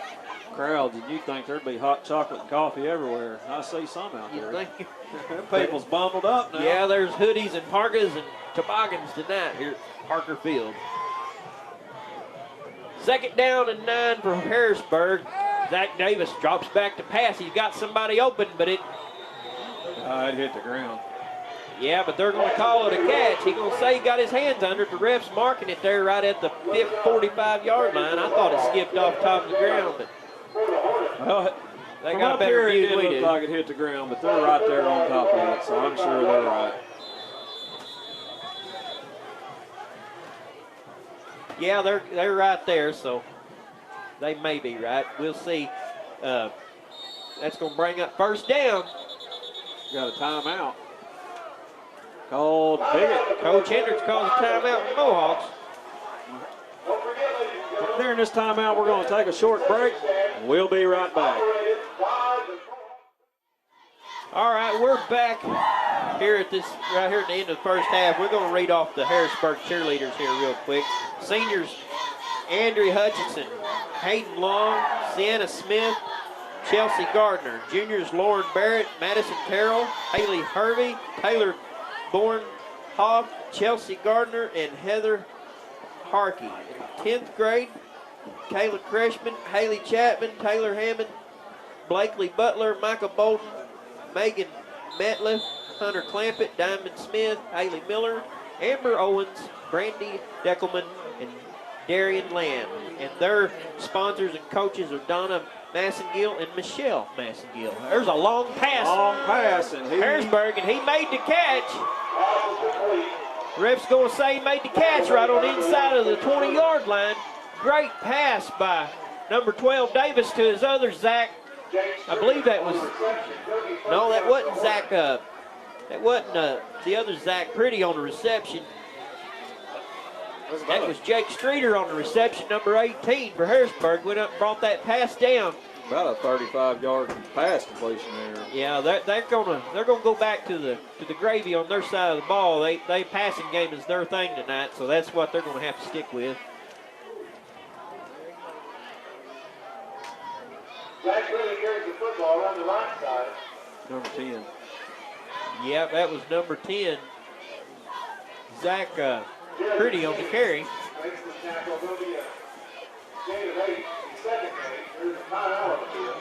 crowds, and you think there'd be hot chocolate and coffee everywhere. I see some out there. You think? People's bundled up now. Yeah, there's hoodies and parkas and toboggans tonight here at Parker Field. 2nd down and 9 for Harrisburg. Zach Davis drops back to pass. He's got somebody open, but it hit the ground. Yeah, but they're going to call it a catch. He's going to say he got his hands under it. The ref's marking it there right at the 45-yard line. I thought it skipped off top of the ground, but well, they from got a up better here, view it than did we look do. like it hit the ground, but they're right there on top of it, so I'm sure they're right. Yeah, they're right there, so they may be right. We'll see. That's going to bring up 1st down. Got a timeout. Called Piggott. Coach Hendricks calls a timeout for Mohawks. During this timeout, we're going to take a short break. We'll be right back. All right, we're back here at the end of the 1st half. We're going to read off the Harrisburg cheerleaders here real quick. Seniors, Andrea Hutchinson, Hayden Long, Sienna Smith, Chelsea Gardner. Juniors, Lauren Barrett, Madison Terrell, Haley Hervey, Taylor Bourne Hoff, Chelsea Gardner, and Heather Harkey. In 10th grade, Kayla Creshman, Haley Chapman, Taylor Hammond, Blakely Butler, Michael Bolden, Megan Metliff, Hunter Clampett, Diamond Smith, Haley Miller, Amber Owens, Brandy Deckelman, and Darian Lamb. And their sponsors and coaches are Donna Massengill and Michelle Massengill. There's a long pass. And Harrisburg, and he made the catch. Ref's going to say he made the catch right on the inside of the 20-yard line. Great pass by number 12 Davis to his other Zach. I believe that was, no, that wasn't Zach. That wasn't the other Zach Pretty on the reception. That was Jake Streeter on the reception, number 18 for Harrisburg. Went up and brought that pass down. About a 35-yard pass completion there. Yeah, they're gonna go back to the gravy on their side of the ball. They passing game is their thing tonight, so that's what they're gonna have to stick with. Zach really carries the football around the right side. Number 10. Yeah, that was number 10. Zach Pretty on the carry. Makes the tackle. There'll be a gain of 8. Second grade. There's a timeout on the field.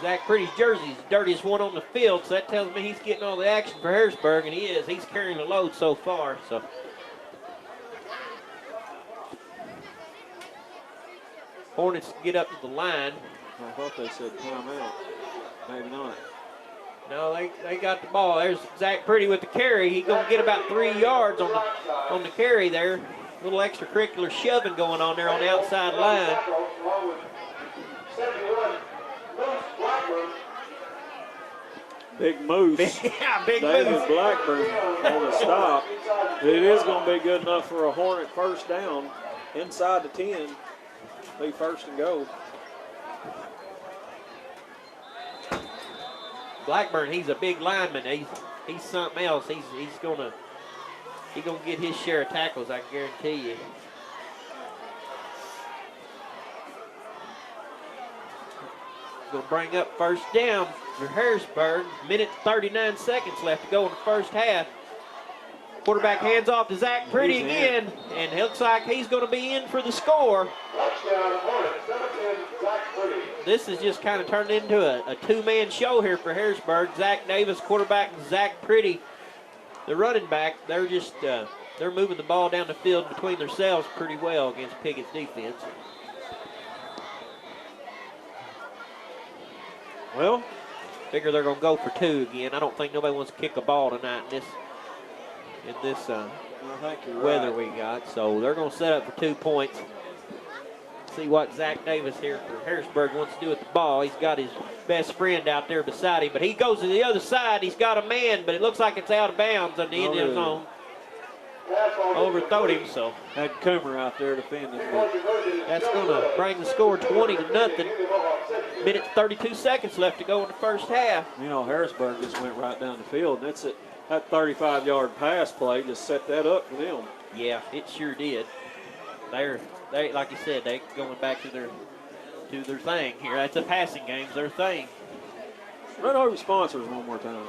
Zach Pretty's jersey is the dirtiest one on the field, so that tells me he's getting all the action for Harrisburg, and he is. He's carrying the load so far. So Hornets get up to the line. I thought they said timeout. Maybe not. No, they got the ball. There's Zach Pretty with the carry. He's going to get about 3 yards on the carry there. A little extracurricular shoving going on there on the outside line. Big Moose. Yeah, big David move. Blackburn on the stop. It is going to be good enough for a Hornet 1st down inside the 10. Be 1st and goal. Blackburn, he's a big lineman. He's something else. He's gonna get his share of tackles, I can guarantee you. Gonna bring up 1st down for Harrisburg. Minute 39 seconds left to go in the 1st half. Quarterback hands off to Zach Pretty again, and it looks like he's going to be in for the score. This is just kind of turned into a two-man show here for Harrisburg. Zach Davis, quarterback, and Zach Pretty, the running back. They're just they're moving the ball down the field between themselves pretty well against Piggott's defense. Well, figure they're going to go for 2 again. I don't think nobody wants to kick a ball tonight in this weather we got. So they're going to set up for 2 points. See what Zach Davis here for Harrisburg wants to do with the ball. He's got his best friend out there beside him, but he goes to the other side. He's got a man, but it looks like it's out of bounds on the end of his own. Overthrown him, so. Had Coomer out there defending. That's going to bring the score 20-0. Minute 32 seconds left to go in the 1st half. You know, Harrisburg just went right down the field, and that's it. That 35-yard pass play just set that up for them. Yeah, it sure did. They're they, like you said, they going back to their thing here. That's the passing games, their thing. Run over your sponsors one more time.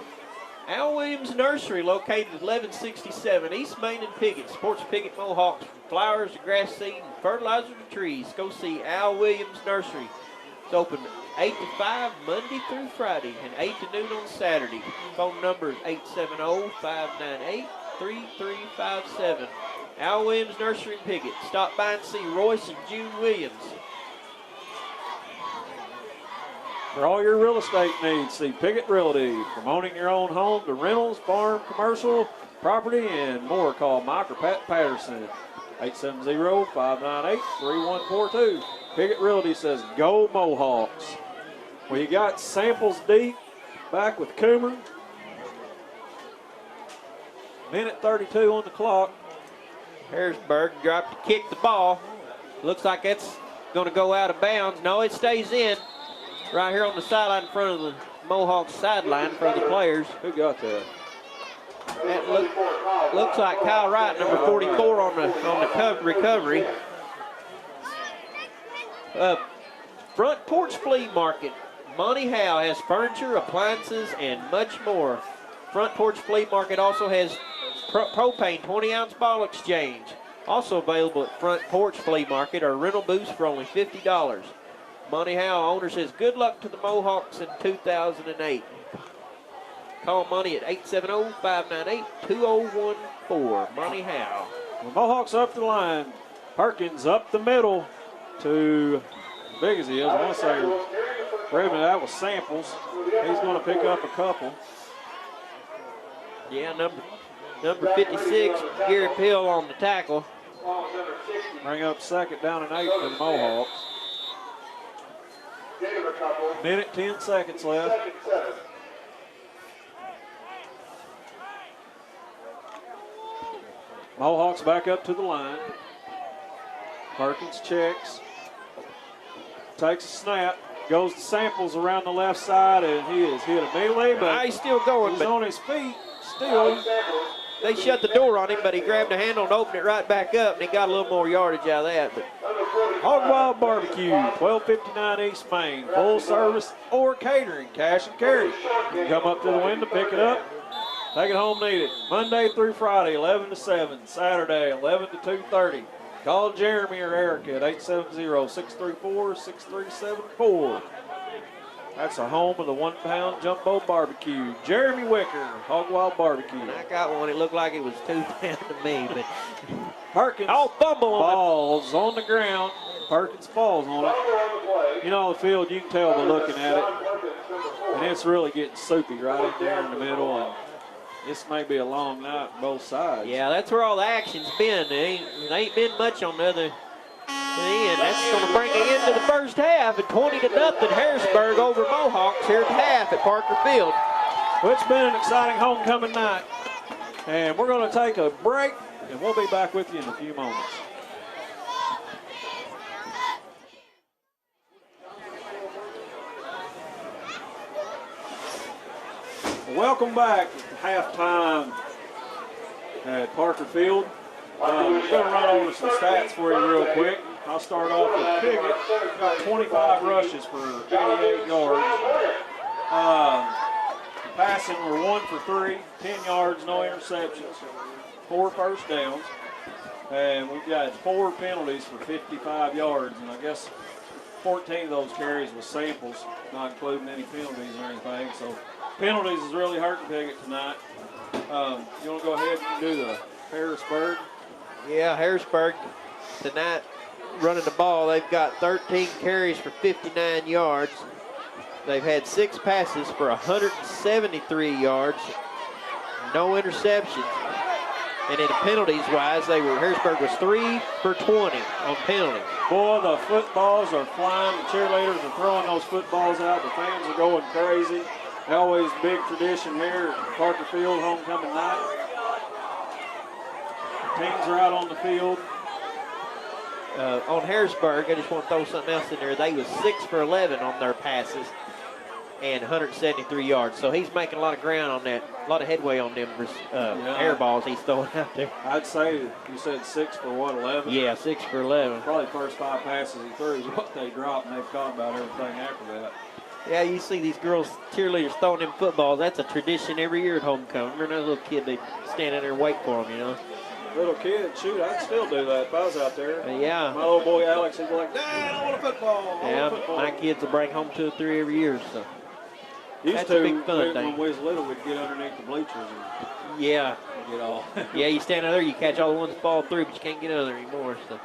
Al Williams Nursery, located at 1167 East Main in Piggott, supports Piggott Mohawks from flowers to grass seed and fertilizer to trees. Go see Al Williams Nursery. It's open 8 to 5 Monday through Friday and 8 to noon on Saturday. Phone number is 870-598-3357. Al Williams Nursery in Piggott. Stop by and see Royce and June Williams. For all your real estate needs, see Piggott Realty. From owning your own home to rentals, farm, commercial, property, and more, call Mike or Pat Patterson. 870-598-3142. Piggott Realty says, go Mohawks. Well, you got Samples deep, back with Coomer. Minute 32 on the clock. Harrisburg dropped to kick the ball. Looks like that's going to go out of bounds. No, it stays in. Right here on the sideline in front of the Mohawks sideline in front of the players. Who got that? That looks like Kyle Wright, number 44 on the recovery. Front Porch Flea Market. Monty Howe has furniture, appliances, and much more. Front Porch Flea Market also has propane 20-ounce bottle exchange. Also available at Front Porch Flea Market are rental booths for only $50. Monty Howe, owner, says good luck to the Mohawks in 2008. Call Monty at 870-598-2014. Monty Howe. Well, Mohawks up the line. Perkins up the middle to, as big as he is, I want to say, that was Samples. He's going to pick up a couple. Yeah, number 56, Gary Pill on the tackle. Bring up second down and 8 for the Mohawks. Minute 10 seconds left. Mohawks back up to the line. Perkins checks. Takes a snap. Goes to Samples around the left side, and he is hit immediately, but he's still going. He's on his feet still. They shut the door on him, but he grabbed the handle and opened it right back up, and he got a little more yardage out of that. But Hog Wild Barbecue, 1259 East Main, full service or catering, cash and carry. You can come up to the window, pick it up, take it home, and eat it. Monday through Friday, 11 to 7, Saturday, 11 to 2:30. Call Jeremy or Erica at 870-634-6374. That's a home of the 1 pound jumbo barbecue. Jeremy Wicker, Hog Wild Barbecue. I got one. It looked like it was 2 pounds to me, but Perkins fumble falls on the ground. Perkins falls on it. You know, the field, you can tell by looking at it. And it's really getting soupy right in there in the middle. And this may be a long night on both sides. Yeah, that's where all the action's been. There ain't been much on the other end. That's going to bring it into the first half. At 20 to nothing, Harrisburg over Mohawks here at the half at Parker Field. Well, it's been an exciting homecoming night. And we're going to take a break, and we'll be back with you in a few moments. Welcome back to halftime at Parker Field. We're going to run over some stats for you real quick. I'll start off with Piggott. Got 25 rushes for 88 yards. Passing, we're 1 for 3, 10 yards, no interceptions, 4 first downs. And we've got 4 penalties for 55 yards. And I guess 14 of those carries was Samples, not including any penalties or anything. So penalties is really hurting Piggott tonight. You want to go ahead and do the Harrisburg? Yeah, Harrisburg tonight running the ball. They've got 13 carries for 59 yards. They've had 6 passes for 173 yards, no interceptions. And in penalties-wise, Harrisburg was 3 for 20 on penalties. Boy, the footballs are flying. The cheerleaders are throwing those footballs out. The fans are going crazy. Always big tradition here at Parker Field homecoming night. Teams are out on the field. On Harrisburg, I just want to throw something else in there. They was 6 for 11 on their passes. and 173 yards. So he's making a lot of ground on that, a lot of headway on them air balls he's throwing out there. I'd say you said 6 for what, 11? Yeah, 6 for 11. Probably first 5 passes he threw is what they dropped, and they've caught about everything after that. Yeah, you see these girls, cheerleaders, throwing them footballs. That's a tradition every year at homecoming. Remember that little kid, they stand out there and wait for them, you know. Little kid, shoot, I'd still do that if I was out there. Yeah. My little boy Alex, he'd be like, Dad, I want a football. Yeah, my kids will bring home 2 or 3 every year, so. Used That's to, a big fun thing. when we was little, we'd get underneath the bleachers and Yeah. get all. Yeah, you stand out there, you catch all the ones that fall through, but you can't get under anymore, so.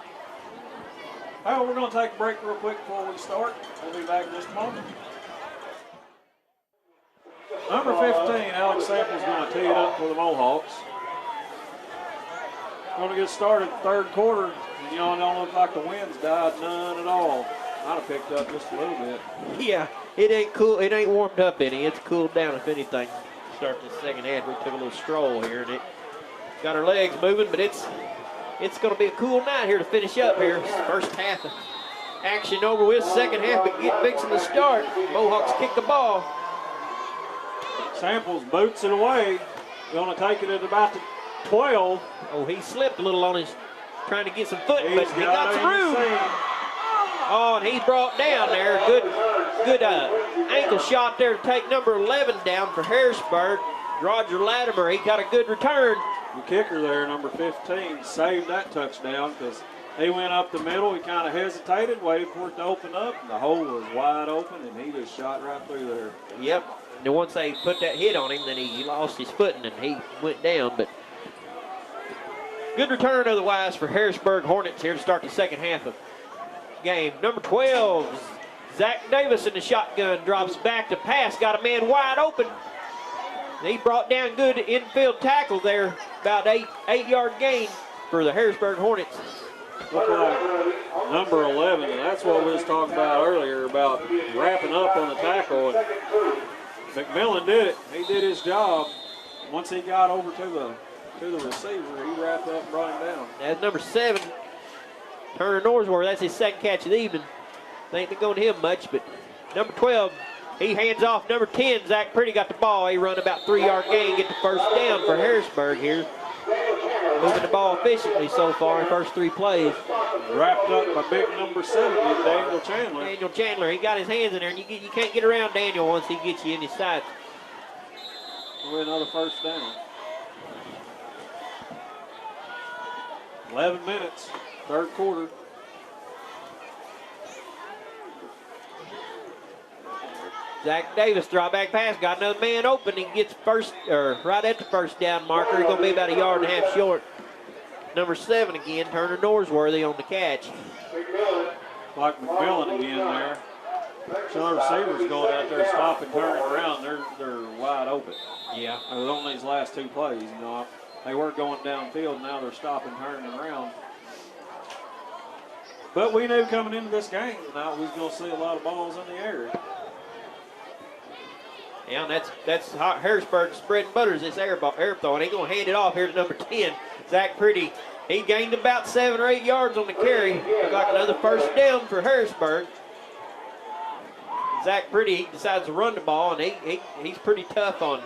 All right, we're going to take a break real quick before we start. We'll be back in just a moment. Number 15, Alex Sample's going to tee it up for the Mohawks. Going to get started third quarter. And, you know, it don't look like the wind's died none at all. Might have picked up just a little bit. Yeah, it ain't cool. It ain't warmed up any. It's cooled down, if anything. Start this second half. We took a little stroll here, and it got our legs moving, but it's going to be a cool night here to finish up here. First half of action over with. Second half, but get fixing to start. Mohawks kick the ball. Samples boots it away. Going to take it at about the 12. Oh, he slipped a little on his, trying to get some foot, but he got some it room. insane. Oh, and he's brought down there. Good ankle shot there to take number 11 down for Harrisburg. Roger Latimer, he got a good return. The kicker there, number 15, saved that touchdown because he went up the middle. He kind of hesitated, waited for it to open up, and the hole was wide open, and he just shot right through there. Yep. And once they put that hit on him, then he lost his footing and he went down. But good return otherwise for Harrisburg Hornets here to start the second half of game. Number 12, Zach Davis in the shotgun, drops back to pass, got a man wide open. He brought down good infield tackle there, about 8-yard gain for the Harrisburg Hornets. Look like number 11, and that's what we was talking about earlier about wrapping up on the tackle. And McMillan did it. He did his job. Once he got over to the receiver, he wrapped up and brought him down. That's number 7, Turner Norsworth. That's his second catch of the evening. Ain't been going to him much, but number 12, he hands off number 10. Zach Pretty got the ball. He run about 3-yard gain, get the first down for Harrisburg here. Moving the ball efficiently so far in first 3 plays. Wrapped up by big number 7, Daniel Chandler. Daniel Chandler, he got his hands in there, and you can't get around Daniel once he gets you in his sights. Another first down. 11 minutes, third quarter. Zach Davis, draw back pass, got another man open. He gets right at the first down marker. He's going to be about 1.5 yards short. Number 7 again, Turner Norsworthy on the catch. Like McMillan again there. Some receivers going out there, stopping, turning around. They're wide open. Yeah. It was on these last 2 plays. You know, they were going downfield. Now they're stopping, turning around. But we knew coming into this game tonight we was going to see a lot of balls in the air. Yeah, and that's Harrisburg's bread and butter is this air throw, and he's going to hand it off here to number 10, Zach Pretty. He gained about 7 or 8 yards on the carry. Looks like another first down for Harrisburg. Zach Pretty, he decides to run the ball, and he's pretty tough on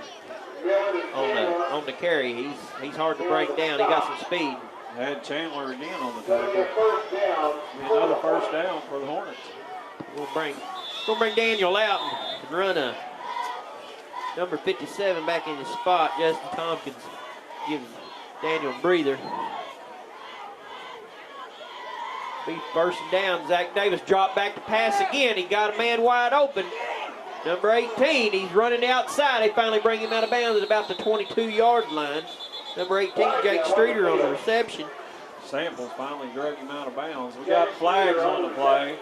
the carry. He's hard to break down. He got some speed. Had Chandler again on the tackle. Another first down for the Hornets. We'll bring Daniel out and run a number 57 back in his spot. Justin Tompkins gives Daniel a breather. Be first and down. Zach Davis dropped back to pass again. He got a man wide open. Number 18, he's running outside. They finally bring him out of bounds at about the 22-yard line. Number 18, Jake Streeter on the reception. Sample finally drug him out of bounds. We got flags on the play.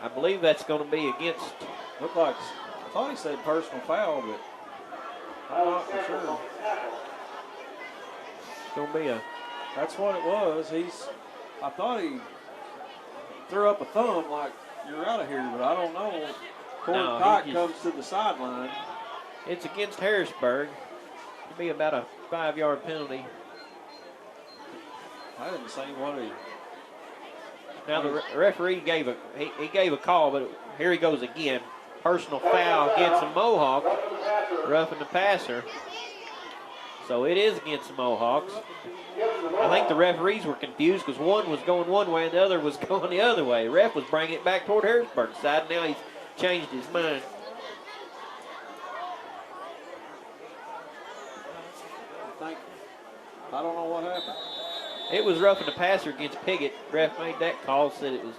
I believe that's going to be against. Looked like, I thought he said personal foul, but I'm not for sure. It's going to be a. That's what it was. I thought he threw up a thumb like, you're out of here, but I don't know. Corey Pike comes to the sideline. It's against Harrisburg. It'll be about a 5-yard penalty. I didn't see what he. Now the referee gave a call, but here he goes again. Personal foul against the Mohawks, roughing the passer. So it is against the Mohawks. I think the referees were confused because one was going one way and the other was going the other way. Ref was bringing it back toward Harrisburg side. Now he's changed his mind. I don't know what happened. It was roughing the passer against Piggott. Ref made that call, said it was.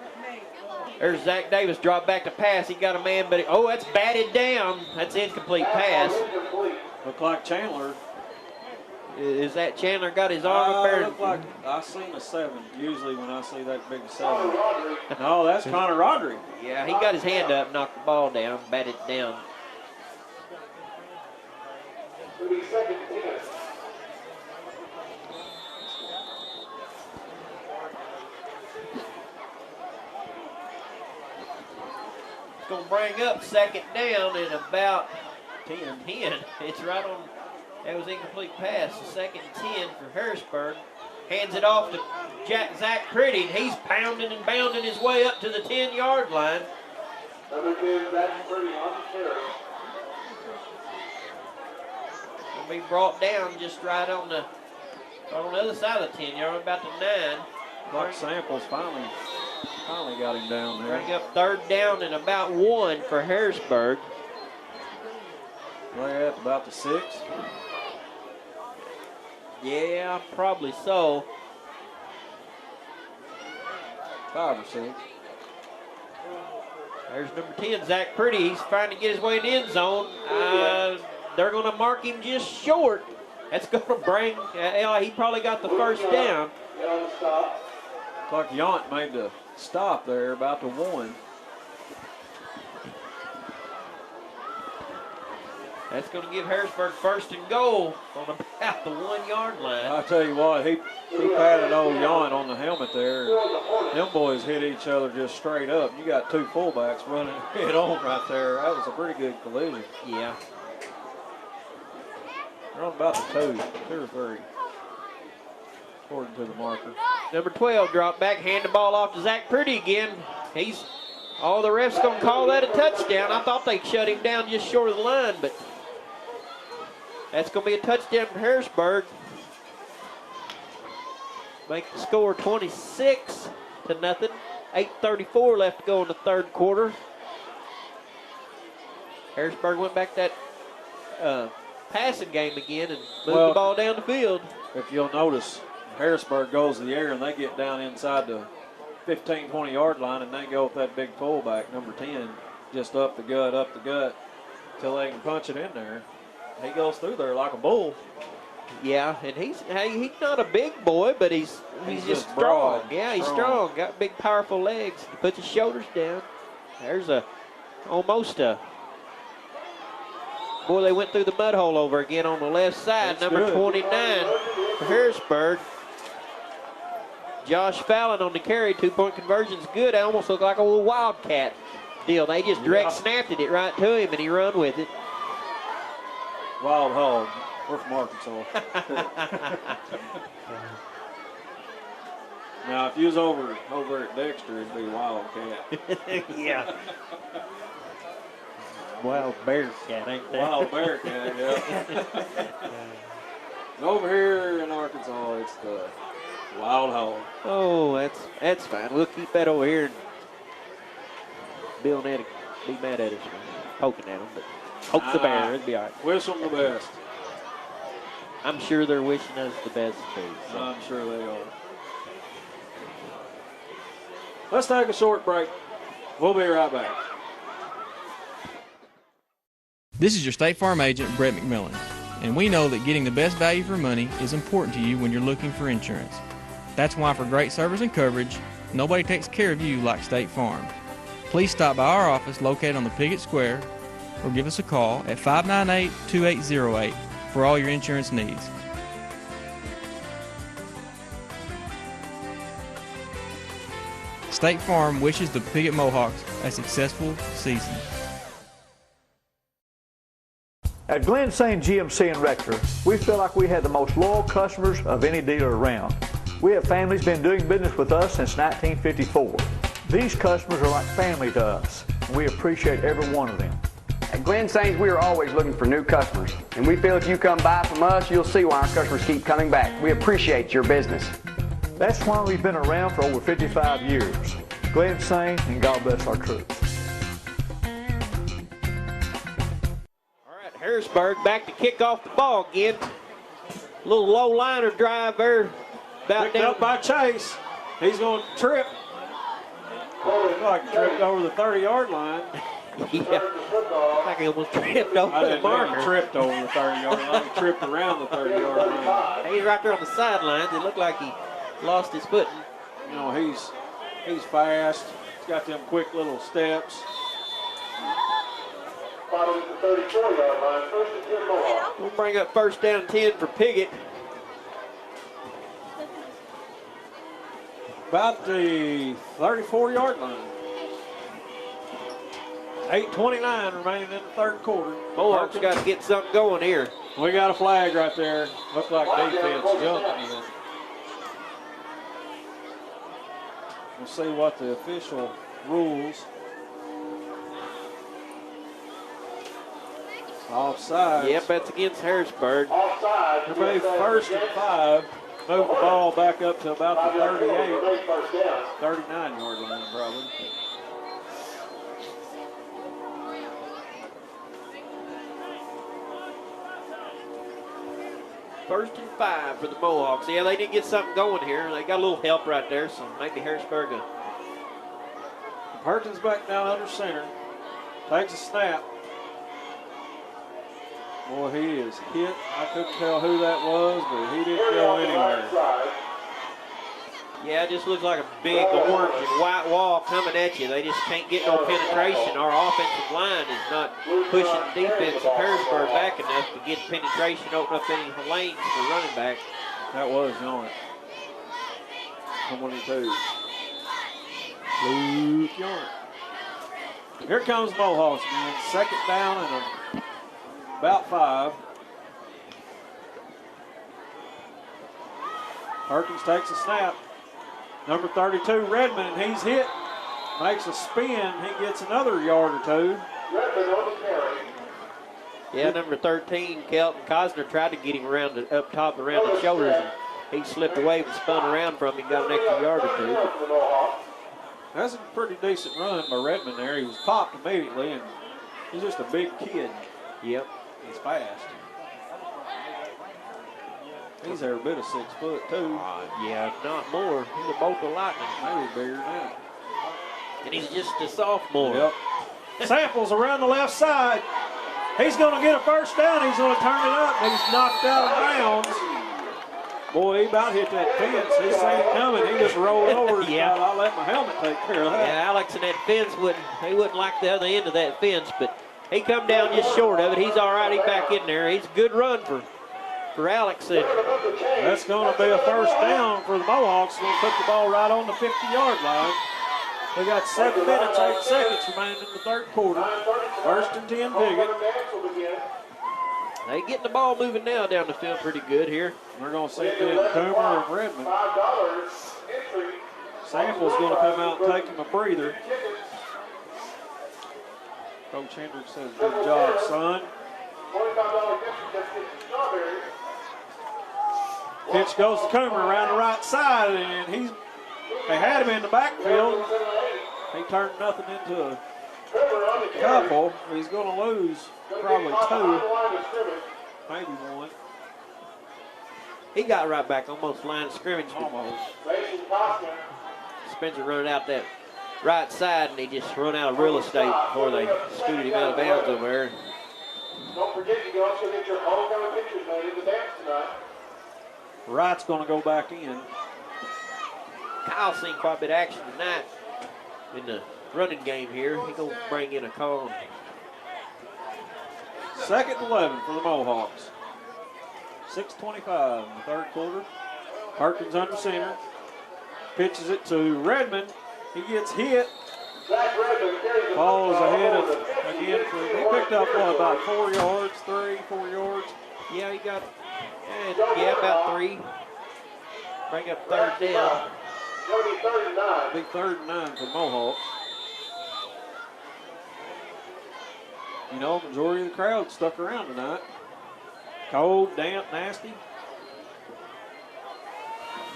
There's Zach Davis, dropped back to pass. He got a man, but that's batted down. That's incomplete pass. Looked like Chandler. Is that Chandler got his arm up there? Looked like I seen a 7. Usually when I see that big 7. No, that's Connor Roderick. Yeah, he got his hand up, knocked the ball down, batted it down. It's going to bring up second down in about 10. It's right on. That was incomplete pass. The second and 10 for Harrisburg. Hands it off to Zach Pretty, and he's pounding and bounding his way up to the 10-yard line. Number 10, Zach Pretty on the carry. Will be brought down just right on the other side of the 10-yard, about the 9. Clark Samples finally got him down there. Bring up third down and about 1 for Harrisburg. They're at about the 6. Yeah, probably so. 5 or 6. There's number 10, Zach Pretty. He's trying to get his way in the end zone. They're going to mark him just short. That's going to bring, he probably got the first down. Clark Yount made the stop there about the 1. That's going to give Harrisburg first and goal on about the 1-yard line. I tell you what, he patted old Yount on the helmet there. Them boys hit each other just straight up. You got 2 fullbacks running head on right there. That was a pretty good collision. Yeah. They're on about the 2 or 3, according to the marker. Number 12 dropped back, hand the ball off to Zach Pretty again. The refs going to call that a touchdown. I thought they shut him down just short of the line, but that's going to be a touchdown for Harrisburg. Make the score 26-0. 8:34 left to go in the third quarter. Harrisburg went back that passing game again and moved the ball down the field. If you'll notice, Harrisburg goes to the air and they get down inside the 15, 20-yard line and they go with that big fullback, number 10, just up the gut, till they can punch it in there. He goes through there like a bull. Yeah, and he's not a big boy, but he's just strong. Yeah, he's strong. Got big, powerful legs. He puts his shoulders down. There's almost a. Boy, they went through the mud hole over again on the left side. That's number good. 29 for Harrisburg. Josh Fallon on the carry. 2-point conversion's good. It almost looked like a little wildcat deal. They just direct snapped it right to him, and he run with it. Wild hog. We're from Arkansas. Now, if you was over at Dexter, it'd be Wildcat. Yeah. Wild Bearcat, ain't that? Wild Bearcat, yeah. And over here in Arkansas, it's the Wild Hog. Oh, that's fine. We'll keep that over here. And Bill and Eddie be mad at us for poking at them, but poke the bear, it'll be all right. Wish them the best. I'm sure they're wishing us the best too. So. I'm sure they are. Let's take a short break. We'll be right back. This is your State Farm agent, Brett McMillan, and we know that getting the best value for money is important to you when you're looking for insurance. That's why for great service and coverage, nobody takes care of you like State Farm. Please stop by our office located on the Piggott Square or give us a call at 598-2808 for all your insurance needs. State Farm wishes the Piggott Mohawks a successful season. At Glen St. GMC in Rector, we feel like we had the most loyal customers of any dealer around. We have families been doing business with us since 1954. These customers are like family to us, and we appreciate every one of them. At Glen Saints, we are always looking for new customers, and we feel if you come buy from us, you'll see why our customers keep coming back. We appreciate your business. That's why we've been around for over 55 years. Glen Saints, and God bless our troops. All right, Harrisburg back to kick off the ball again. Little low liner drive there. About Picked up by Chase. He's going to trip. Looks like he tripped over the 30-yard line. Yeah, like he almost tripped over I the didn't marker. think he tripped over the 30-yard line. He tripped around the 30-yard line. He's right there on the sidelines. It looked like he lost his footing. You know, he's fast. He's got them quick little steps. Following the 34-yard line, first and 10 Mohawk. We'll bring up first down 10 for Piggott. About the 34-yard line. 8:29 remaining in the third quarter. Mohawks got to get something going here. We got a flag right there. Looks like defense jumping in. We'll see what the official rules. Offside. Yep, that's against Harrisburg. Offside. Everybody first and 5. Move the ball back up to about the 38, 39-yard line probably. First and 5 for the Mohawks. Yeah, they did get something going here. They got a little help right there, so maybe Harrisburg. Perkins back down under center. Takes a snap. Boy, he is hit. I couldn't tell who that was, but he didn't go anywhere. Yeah, it just looks like a big orange and white wall coming at you. They just can't get no penetration. Our offensive line is not pushing the defense of Harrisburg back enough to get penetration, open up any lanes for running back. That was Yonk. 22. Luke Yonk. Here comes Mohawks, man. Second down and about 5. Perkins takes a snap. Number 32, Redmond, and he's hit. Makes a spin. He gets another yard or 2. Redmond on the carry. Yeah, number 13, Kelton Cosner tried to get him around up top around the shoulders, and he slipped away and spun around from him and got an extra yard or 2. That's a pretty decent run by Redmond there. He was popped immediately, and he's just a big kid. Yep. He's fast. He's every bit of 6 foot, too. Yeah, not more. He's a bolt of lightning. Maybe bigger than that. And he's just a sophomore. Yep. Samples around the left side. He's going to get a first down. He's going to turn it up. He's knocked out of bounds. Boy, he about hit that fence. He seen it coming. He just rolled over. Yeah. I'll let my helmet take care of that. Yeah, Alex in that fence wouldn't like the other end of that fence, but he come down just short of it. He's all right. He's back in there. He's a good run for Alex. That's going to be a first down for the Mohawks. Going to put the ball right on the 50-yard line. We got 7 minutes, 8 seconds remaining in the third quarter. First and 10, Piggott. They getting the ball moving now down the field pretty good here. We're going to see it in Coomer and Redmond. Sample's going to come out and take him a breather. Coach Hendricks says, good job, son. Pitch goes to Coomer around the right side, and they had him in the backfield. He turned nothing into a couple. He's going to lose probably 2, maybe 1. He got right back almost line of scrimmage. Almost. Spencer running out that right side, and he just run out of real estate before they scooted him out of bounds over there. Don't forget, you can also get your homecoming pictures made in the dance tonight. Wright's going to go back in. Kyle's seen quite a bit of action tonight in the running game here. He's going to bring in a call. Second and 11 for the Mohawks. 6:25 in the third quarter. Perkins under center. Pitches it to Redmond. He gets hit. Falls ahead of again. He picked up about 4 yards, 3, 4 yards. Yeah, he got, about 3. Bring up third down. It'll be 3rd and 9. Big 3rd and 9 for Mohawks. You know, majority of the crowd stuck around tonight. Cold, damp, nasty.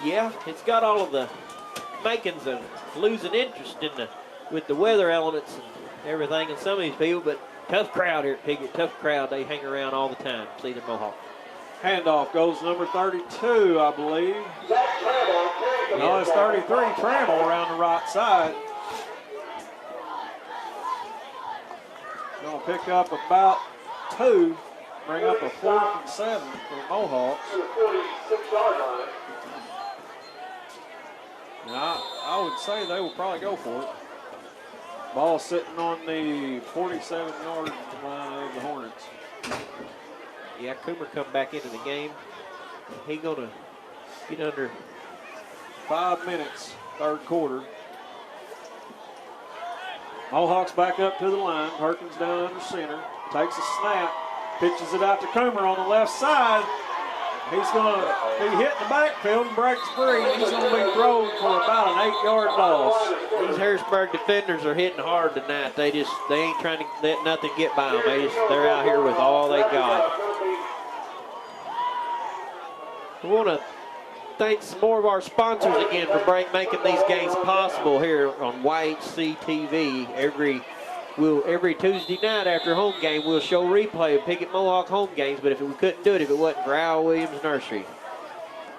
Yeah, it's got all of the makings of losing interest with the weather elements and everything in some of these people, but tough crowd here at Piggott, tough crowd. They hang around all the time, see the Mohawks. Handoff goes number 32, I believe. No, it's 33, Trammell around the right side. Going to pick up about 2, bring up a 4th and 7 for the Mohawks. To the 46-yard line. Now, I would say they will probably go for it. Ball sitting on the 47-yard line of the Hornets. Yeah, Coomer come back into the game. He gonna get under 5 minutes, 3rd quarter. Mohawks back up to the line. Perkins down under center. Takes a snap. Pitches it out to Coomer on the left side. He's going to be hit in the backfield and breaks free. He's going to be thrown for about an 8-yard loss. These Harrisburg defenders are hitting hard tonight. They ain't trying to let nothing get by them. They're out here with all they got. We want to thank some more of our sponsors again for making these games possible here on YHC-TV. Every Tuesday night after home game, we'll show replay of Piggott Mohawk home games, but we couldn't do it if it wasn't for Al Williams Nursery.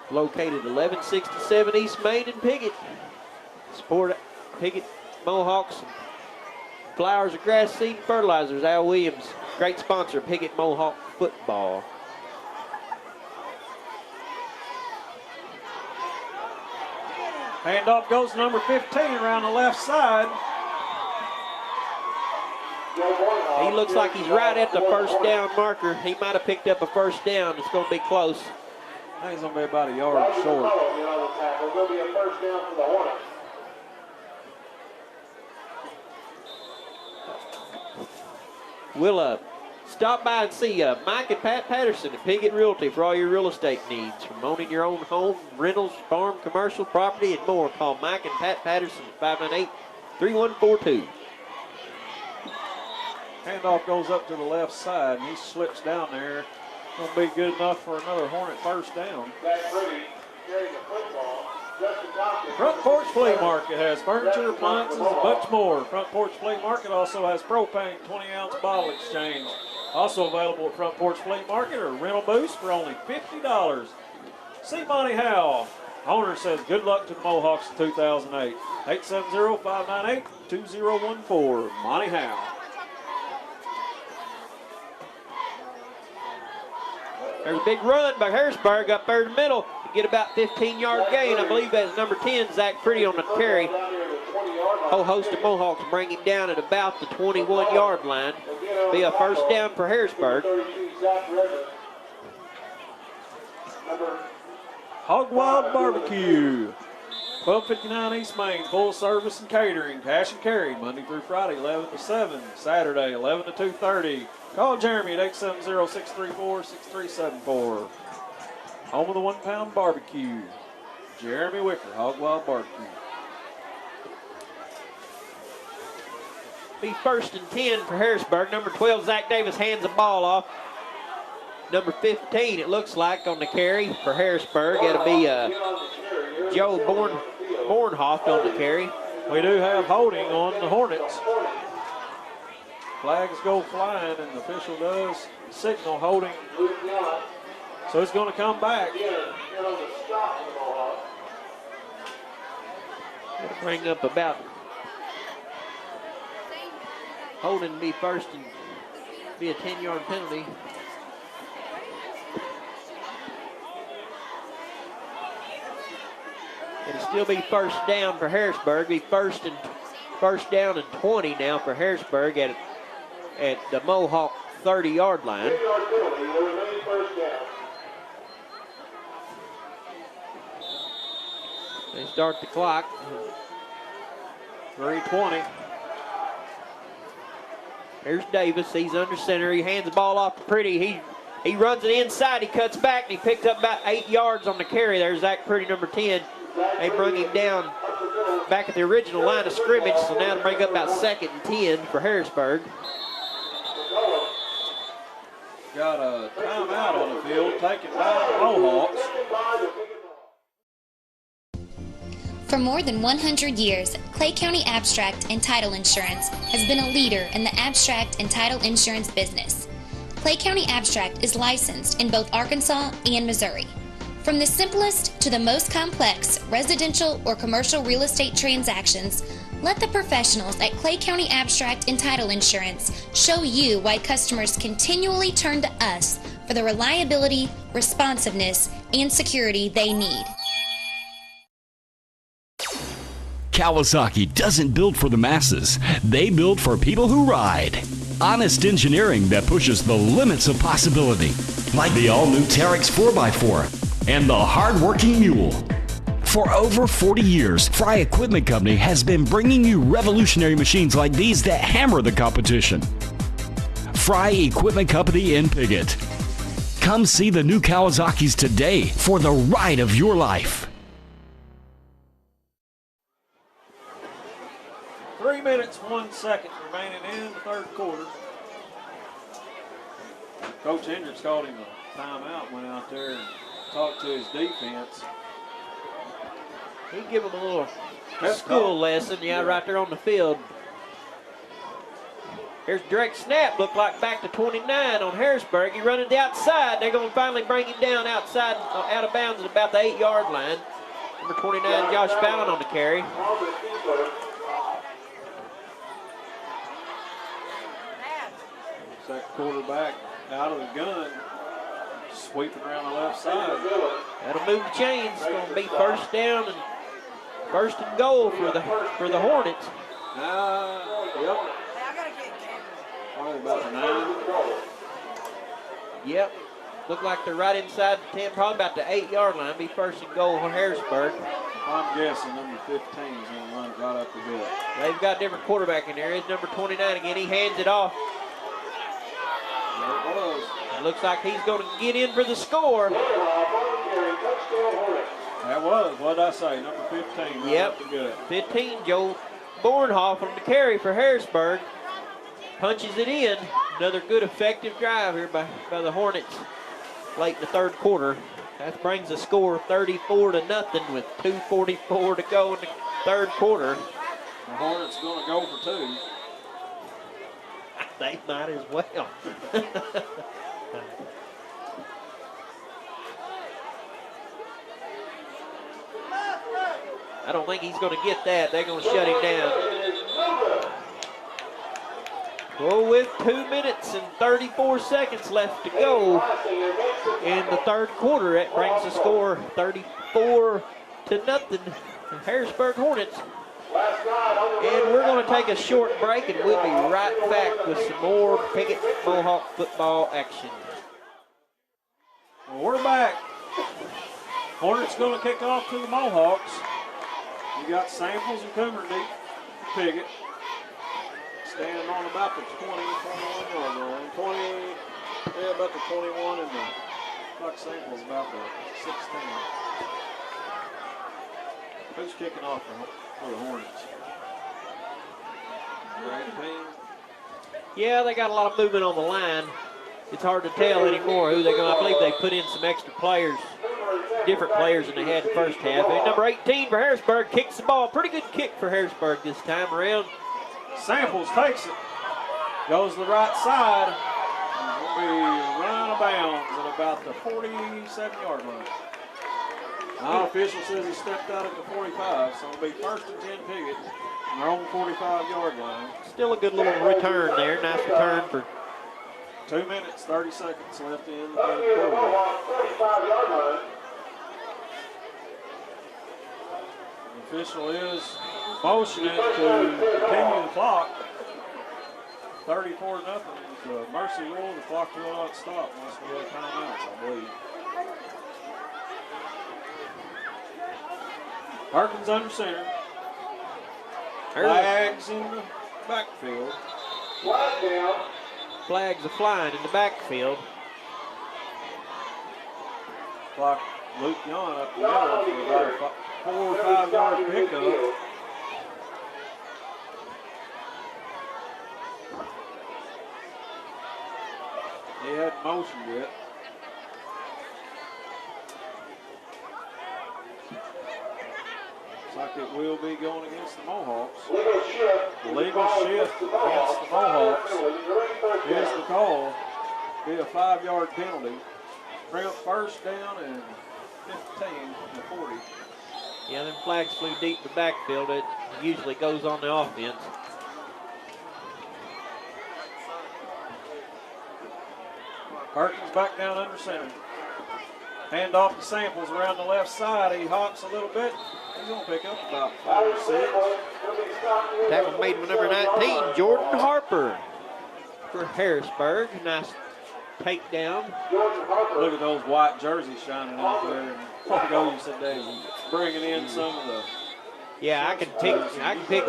Located 1167 East Main in Piggott. Support Piggott Mohawks, flowers of grass seed and fertilizers. Al Williams, great sponsor of Piggott Mohawk football. Handoff goes to number 15 around the left side. He looks like he's right at the first down marker. He might have picked up a first down. It's going to be close. I think he's going to be about a yard short. There's going to be a first down for the Hornets. We'll stop by and see Mike and Pat Patterson at Piggott Realty for all your real estate needs. From owning your own home, rentals, farm, commercial, property, and more. Call Mike and Pat Patterson at 598-3142. Handoff goes up to the left side, and he slips down there. Going to be good enough for another Hornet first down. That's pretty. Carrying the football. Justin Thompson. Front Porch Flea Market has furniture, appliances, and much more. Front Porch Flea Market also has propane 20-ounce bottle exchange. Also available at Front Porch Flea Market or rental booths for only $50. See Monty Howell. Owner says good luck to the Mohawks in 2008. 870-598-2014. Monty Howell. There's a big run by Harrisburg up there in the middle to get about 15-yard gain. I believe that's number 10, Zach Pretty on the carry. Whole host of Mohawks bring him down at about the 21-yard line. Be a first down for Harrisburg. Hog Wild Barbecue. 1259 East Main, full service and catering, cash and carry, Monday through Friday, 11 to 7, Saturday, 11 to 2:30. Call Jeremy at 870-634-6374. Home of the 1 pound barbecue. Jeremy Wicker, Hog Wild Barbecue. Be first and 10 for Harrisburg. Number 12, Zach Davis hands the ball off. Number 15, it looks like, on the carry for Harrisburg. It'll be Joe Bornhoft on the carry. We do have holding on the Hornets. Flags go flying, and the official does signal holding. So it's going to come back. It'll bring up about holding to be first and be a 10-yard penalty. It'll still be first down for Harrisburg. Be first down and 20 now for Harrisburg at the Mohawk 30-yard line. They start the clock. 3:20. Here's Davis. He's under center. He hands the ball off to Pretty. He runs it inside. He cuts back, and he picked up about 8 yards on the carry. There's Zach Purdy, number 10. They bring him down back at the original line of scrimmage, so now to bring up about 2nd and 10 for Harrisburg. Got a timeout on the field taken by the Mohawks. For more than 100 years, Clay County Abstract and Title Insurance has been a leader in the abstract and title insurance business. Clay County Abstract is licensed in both Arkansas and Missouri. From the simplest to the most complex residential or commercial real estate transactions, let the professionals at Clay County Abstract and Title Insurance show you why customers continually turn to us for the reliability, responsiveness, and security they need. Kawasaki doesn't build for the masses. They build for people who ride. Honest engineering that pushes the limits of possibility. Like the all-new Terex 4x4 and the hard-working Mule. For over 40 years, Fry Equipment Company has been bringing you revolutionary machines like these that hammer the competition. Fry Equipment Company in Piggott. Come see the new Kawasaki's today for the ride of your life. 3 minutes, 1 second remaining in the third quarter. Coach Hendricks called him a timeout, went out there and talked to his defense. He give him a little school lesson, right there on the field. Here's direct snap, look like back to 29 on Harrisburg. He running the outside. They're going to finally bring him down outside, out of bounds at about the 8-yard line. Number 29, Josh Fallon on the carry. Second quarterback out of the gun, sweeping around the left side. That'll move the chains. It's going to be first down and first and goal for the Hornets. Yep. Probably about the 9. Yep. Look like they're right inside the 10, probably about the 8-yard line. Be first and goal for Harrisburg. I'm guessing number 15 is going to run it right up the gut. They've got a different quarterback in there. It's number 29 again. He hands it off. There it was. It looks like he's going to get in for the score. That was, what did I say, number 15. Right Yep, up the gut. 15, Joe Bornhoff on the carry for Harrisburg. Punches it in. Another good, effective drive here by the Hornets late in the third quarter. That brings the score 34-0 with 2:44 to go in the third quarter. The Hornets going to go for 2. They might as well. I don't think he's going to get that. They're going to shut him down. Well, with 2 minutes and 34 seconds left to go in the third quarter, that brings the score 34-0. Harrisburg Hornets. And we're going to take a short break, and we'll be right back with some more Piggott Mohawk football action. Well, we're back. Hornets going to kick off to the Mohawks. You got Samples and Cumberdeep, Piggott. Standing on about the 21 yard line. 20, about the 21, and the Buck Samples about the 16. Who's kicking off for the Hornets? 18. Yeah, they got a lot of movement on the line. It's hard to tell anymore who they're going to. I believe they put in some extra players, different players than they had in the first half. And number 18 for Harrisburg kicks the ball. Pretty good kick for Harrisburg this time around. Samples takes it, goes to the right side, and will be run out of bounds at about the 47-yard line. Our official says he stepped out at the 45, so it'll be first and 10 Piggott on their own 45-yard line. Still a good little return there. Nice return for 2 minutes, 30 seconds left in the third quarter. The official is motioning to continue the clock. 34-0. The mercy rule, the clock will not stop unless we have timeouts, I believe. Harkins under center. Flags in the backfield. Flags are flying in the backfield. Like Luke Young up the middle for about a 4 or 5 yard pickup. He hadn't motioned yet. Looks like it will be going against the Mohawks. Legal shift against the Mohawks is the call. Be a 5 yard penalty. Bring up first down and 15 to 40. Yeah, them flags flew deep in the backfield. It usually goes on the offense. Perkins back down under center. Hand off to Samples around the left side. He hops a little bit. He's going to pick up about 5 or 6. Tackle made with number 19, Jordan Harper for Harrisburg. Nice takedown. Look at those white jerseys shining out there. And before we go, you said they were bringing in some of the. Yeah, I can pick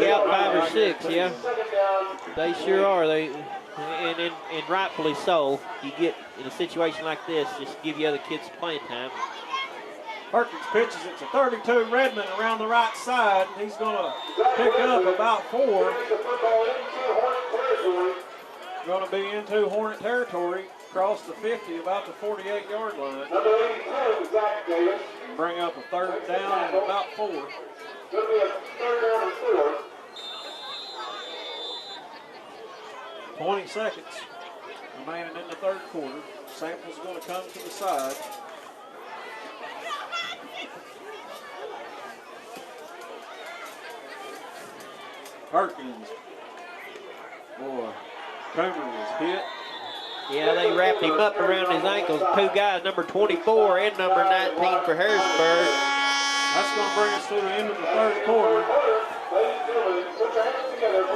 out 5 or 6. Yeah, they sure are. And rightfully so. You get in a situation like this, just give you other kids playing time. Perkins pitches it to 32 Redmond around the right side. He's going to pick up about 4. Going to be into Hornet territory. Across the 50, about the 48-yard line. And bring up a 3rd down and about 4. 20 seconds remaining in the 3rd quarter. Sample's going to come to the side. Perkins. Boy, Comer was hit. Yeah, they wrapped him up around his ankles. 2 guys, number 24 and number 19 for Harrisburg. That's going to bring us to the end of the 3rd quarter.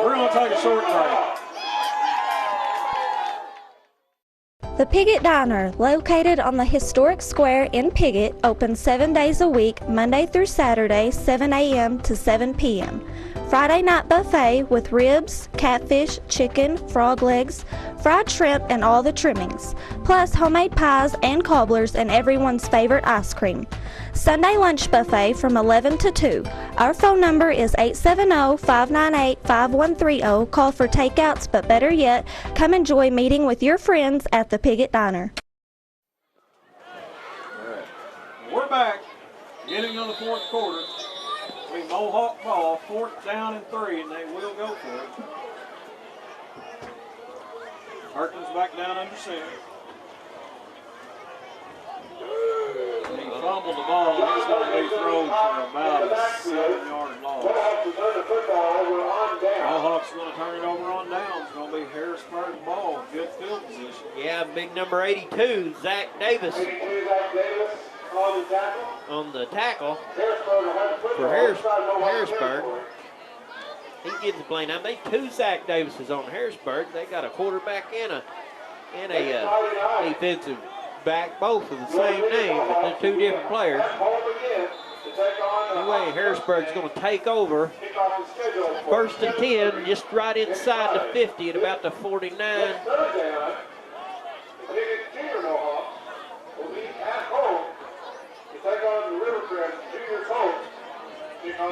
We're going to take a short break. The Piggott Diner, located on the historic square in Piggott, opens 7 days a week, Monday through Saturday, 7 a.m. to 7 p.m. Friday night buffet with ribs, catfish, chicken, frog legs, fried shrimp, and all the trimmings, plus homemade pies and cobblers and everyone's favorite ice cream. Sunday lunch buffet from 11 to 2. Our phone number is 870-598-5130. Call for takeouts, but better yet, come enjoy meeting with your friends at the Piggott Diner. All right. We're back, getting on the 4th quarter. We Mohawk ball, 4th down and 3, and they will go for it. Perkins back down under center. He fumbled the ball, and he's going to be thrown for about a 7-yard loss. Mohawk's going to turn it over on down. It's going to be Harrisburg ball, good field position. Yeah, big number 82, Zach Davis. On the tackle for Harrisburg. He gets the blame. Now, they 2 Zach Davises on Harrisburg. They got a quarterback and a defensive back, both of the same name, but they're 2 different players. Anyway, Harrisburg's going to take over. 1st and 10, just right inside the 50 at about the 49.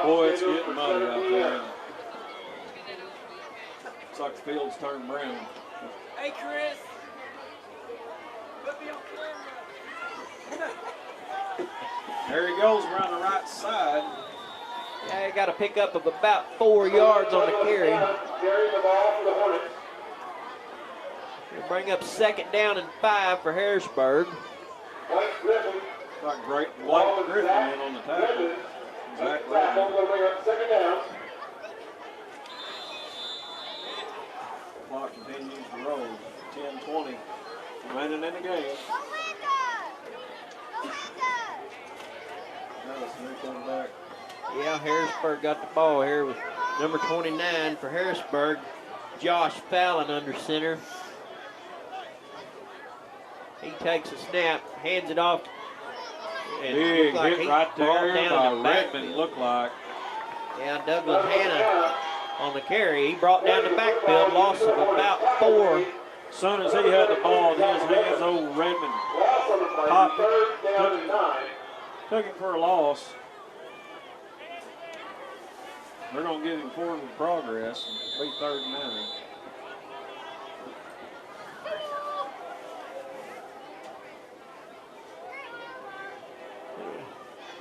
Boy, it's getting muddy out there. Looks like the field's turned brown. Hey, Chris. Put me on camera. There he goes around the right side. Yeah, he got a pickup of about 4 yards on the carry. He'll bring up 2nd down and 5 for Harrisburg. Like great Blake Griffin in on the tackle. Zach Redmond. Clock continues to roll. 10-20 remaining in the game. Back. Yeah, Harrisburg got the ball here with number 29 for Harrisburg, Josh Fallon under center. He takes a snap, hands it off. And big like hit right there down by Redmond, looked like. Yeah, Douglas Hanna on the carry. He brought down the backfield, loss of about As soon as he had the ball in his hands, old Redmond popped it, took him for a loss. They're going to give him forward progress and be 3rd and 9.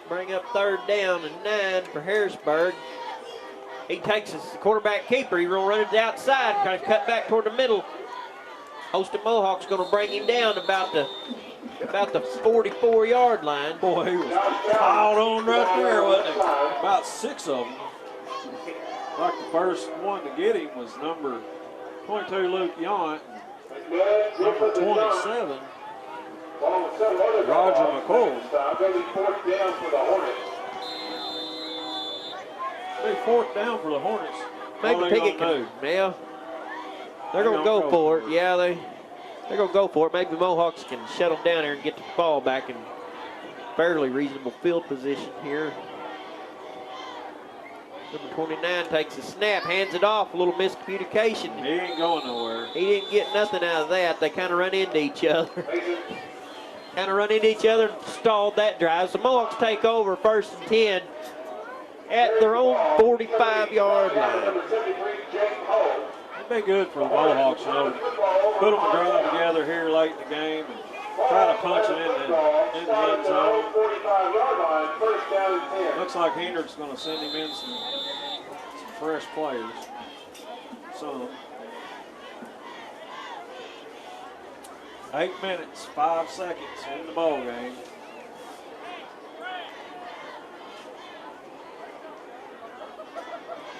Bring up 3rd down and 9 for Harrisburg. He takes his quarterback keeper. He's going to run it to the outside, kind of cut back toward the middle. Holston Mohawk's going to bring him down about the 44-yard line. Boy, he was piled on right there, wasn't he? About 6 of them. Like the first one to get him was number 22, Luke Yount. Number 27, Roger McCoy. Be 4th down for the Hornets. Maybe Piggott can, yeah. They're going to go for it. Yeah, they're going to go for it. Maybe the Mohawks can shut them down here and get the ball back in fairly reasonable field position here. Number 29 takes a snap, hands it off, a little miscommunication. He ain't going nowhere. He didn't get nothing out of that. They kind of run into each other. And stalled that drive. So Mohawks take over 1st and 10 at their own 45-yard line. It'd be good for the Mohawks, you know. Put them a drive together here late in the game and try to punch it in the end zone. Looks like Hendrick's going to send him in some fresh players. Some. 8 minutes, 5 seconds in the ball game.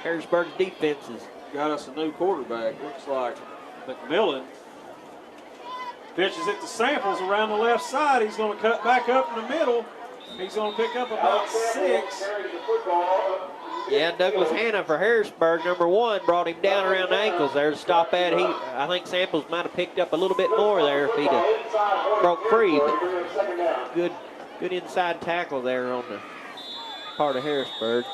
Harrisburg's defenses got us a new quarterback. Looks like McMillan. Pitches it to Samples around the left side. He's going to cut back up in the middle. He's going to pick up about 6. Yeah, Douglas Hanna for Harrisburg, number 1, brought him down around the ankles there to stop at. I think Samples might have picked up a little bit more there if he'd have broke free. But good inside tackle there on the part of Harrisburg.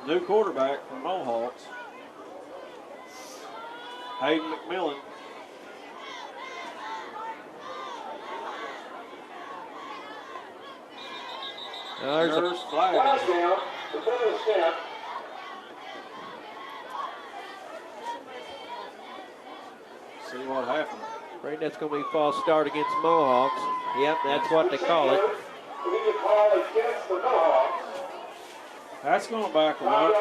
New quarterback for Mohawks. Hayden McMillan. There's a flag. See what happens. Right, that's going to be a false start against Mohawks. Yep, that's what they call it. That's going back a lot.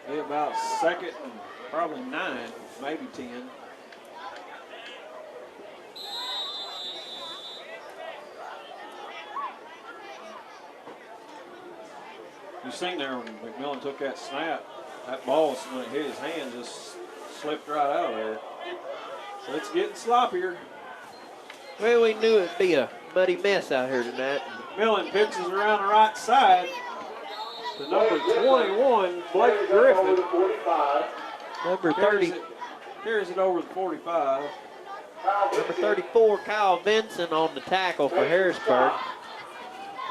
Be about 2nd and probably 9, maybe 10. You seen there when McMillan took that snap, that ball, when it hit his hand, just slipped right out of there. So it's getting sloppier. Well, we knew it'd be a muddy mess out here tonight. McMillan pitches around the right side to number 21, Blake Griffin. Number 30. Carries it over the 45. Number 34, Kyle Vinson on the tackle for Harrisburg.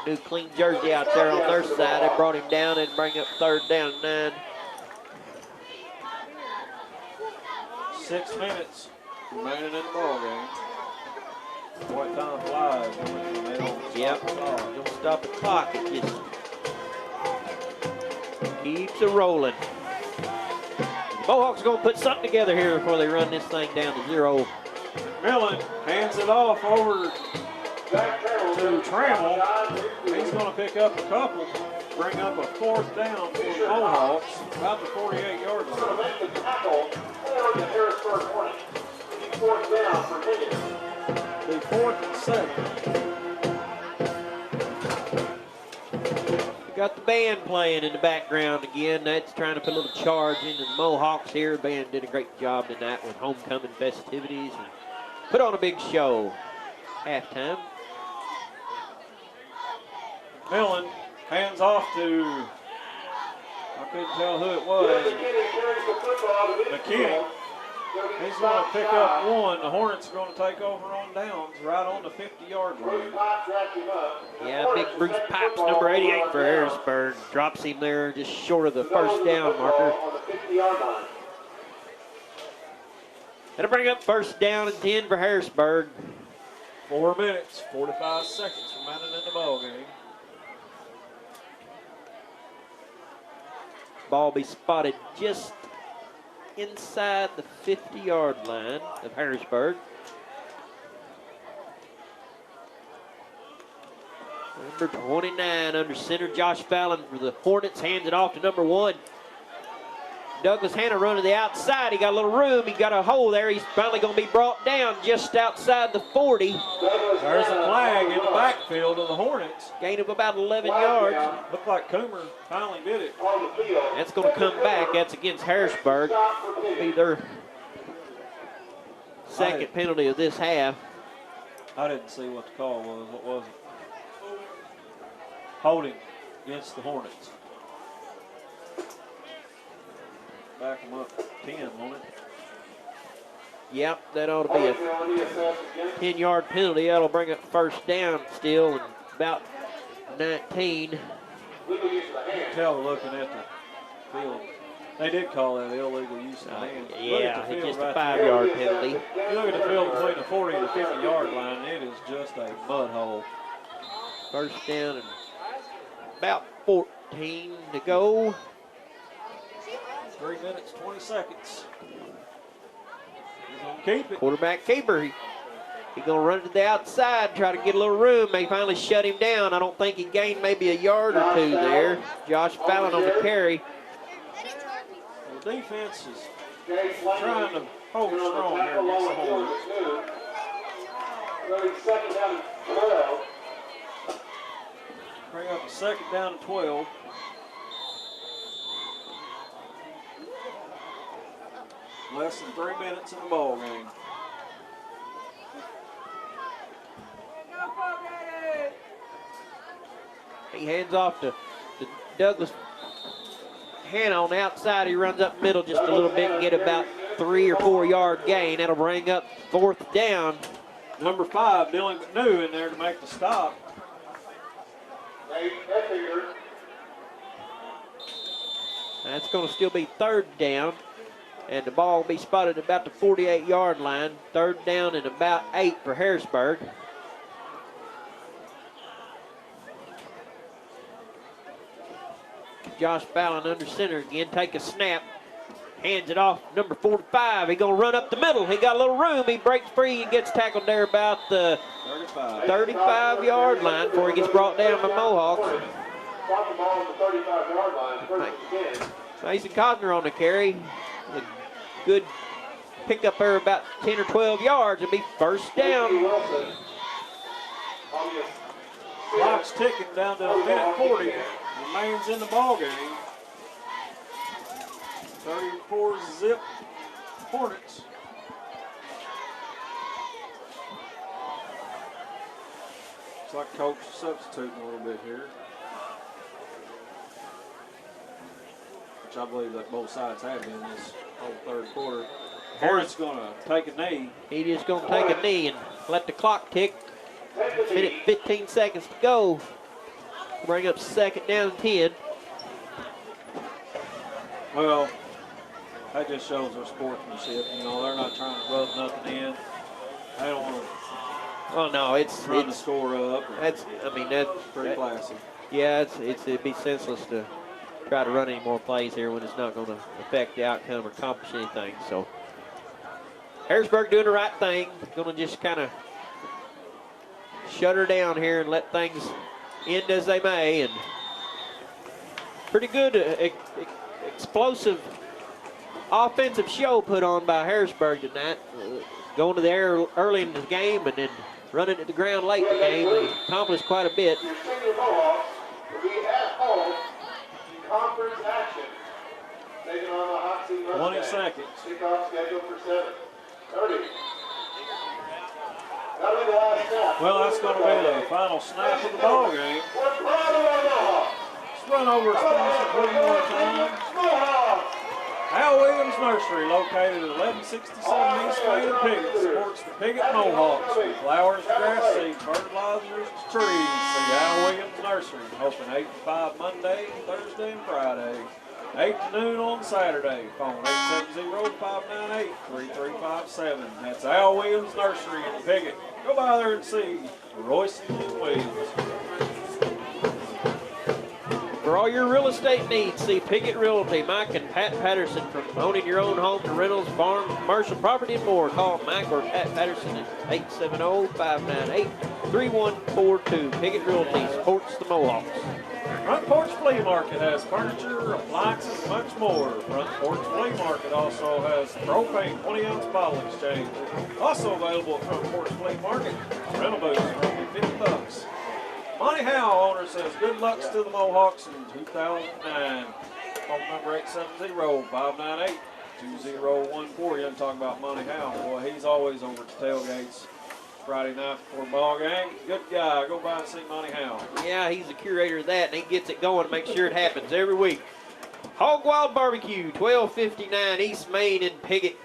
New clean jersey out there on their side. They brought him down and bring up 3rd down and 9. 6 minutes remaining in the ball game. Boy, time flies. Yep, don't stop the clock. It just keeps it rolling. The Mohawks going to put something together here before they run this thing down to 0. Millen hands it off over to Trammell. He's going to pick up a couple, bring up a 4th down for the Mohawks, about the 48-yard line. The 4th and 7. We got the band playing in the background again. That's trying to put a little charge into the Mohawks here. The band did a great job tonight with homecoming festivities and put on a big show. Halftime. Millen hands off to, I couldn't tell who it was, McKinney. He's going to pick up one. The Hornets are going to take over on downs right on the 50-yard line. Yeah, big Bruce Pipes, number 88 for Harrisburg. Drops him there just short of the first down marker. That'll bring up first down and 10 for Harrisburg. 4 minutes, 45 seconds remaining in the ball game. Ball be spotted just inside the 50-yard line of Harrisburg. Number 29 under center, Josh Fallon for the Hornets, hands it off to number 1. Douglas Hanna run to the outside. He got a little room. He got a hole there. He's finally going to be brought down just outside the 40. There's a flag in the backfield of the Hornets. Gain of about 11 yards. Looked like Coomer finally did it. That's going to come back. That's against Harrisburg. Be their second penalty of this half. I didn't see what the call was. What was it? Holding against the Hornets. Back them up 10, won't it? Yep, that ought to be a 10-yard penalty. That'll bring up first down still, and about 19. You can tell looking at the field. They did call that illegal use of the hands. Yeah, it's just a 5-yard penalty. You look at the field between the 40 and the 50-yard line, it is just a mud hole. First down and about 14 to go. 3 minutes, 20 seconds. He's going to keep it. Quarterback keeper. He's going to run to the outside, try to get a little room. They finally shut him down. I don't think he gained maybe a yard or two there. Josh Fallon on the carry. The defense is trying to hold strong here against the Hornets. Bring up a second down and 12. Less than 3 minutes in the ball game. He hands off to Douglas Hanna on the outside. He runs up middle just a little bit and get about 3 or 4 yard gain. That'll bring up fourth down. Number 5, Dylan McNew in there to make the stop. That's going to still be third down. And the ball will be spotted about the 48-yard line. Third down and about 8 for Harrisburg. Josh Fallon under center again. Take a snap. Hands it off. Number 45. He's going to run up the middle. He got a little room. He breaks free and gets tackled there about the 35-yard line before he gets brought down by Mohawks. Mason Cosner on the carry. A good pickup there about 10 or 12 yards. It'll be first down. Clock's ticking down to a minute 40. Remains in the ball game. 34 zip Hornets. Looks like coach is substituting a little bit here. Which I believe that both sides have been this whole third quarter. Hornets going to take a knee. He just going to take a knee and let the clock tick. Minute 15 seconds to go. Bring up second down and 10. Well, that just shows their sportsmanship. You know, they're not trying to rub nothing in. They don't want to. Oh no, it's run the score up. That's pretty classy. Yeah, it'd be senseless to try to run any more plays here when it's not going to affect the outcome or accomplish anything. So Harrisburg doing the right thing. Going to just kind of shut her down here and let things end as they may. And pretty good explosive offensive show put on by Harrisburg tonight. Going to the air early in the game and then running to the ground late in the game. They accomplished quite a bit. 20 seconds. Well, that's going to be the final snap of the ball game. Let's run over Spencer one more time. Al Williams Nursery, located at 1167 East Main in Piggott, supports the Piggott Mohawks with flowers, grass seeds, fertilizers, trees. See Al Williams Nursery, open 8 to 5 Monday, Thursday, and Friday. 8 to noon on Saturday. Phone 870-598-3357. That's Al Williams Nursery in Piggott. Go by there and see Royce and Williams. For all your real estate needs, see Piggott Realty, Mike and Pat Patterson. From owning your own home to rentals, farm, commercial property, and more. Call Mike or Pat Patterson at 870-598-3142. Piggott Realty supports the Mohawks. Front Porch Flea Market has furniture, appliances, and much more. Front Porch Flea Market also has propane 20-ounce bottle exchange. Also available at Front Porch Flea Market. Rental booths for only $50. Monty Howe, owner, says good luck to the Mohawks in 2009. Phone number 870-598-2014. You didn't talk about Monty Howe. Boy, he's always over at the tailgates Friday night before ball game. Good guy. Go by and see Monty Howe. Yeah, he's the curator of that, and he gets it going to make sure it happens every week. Hog Wild Barbecue, 1259 East Main in Piggott.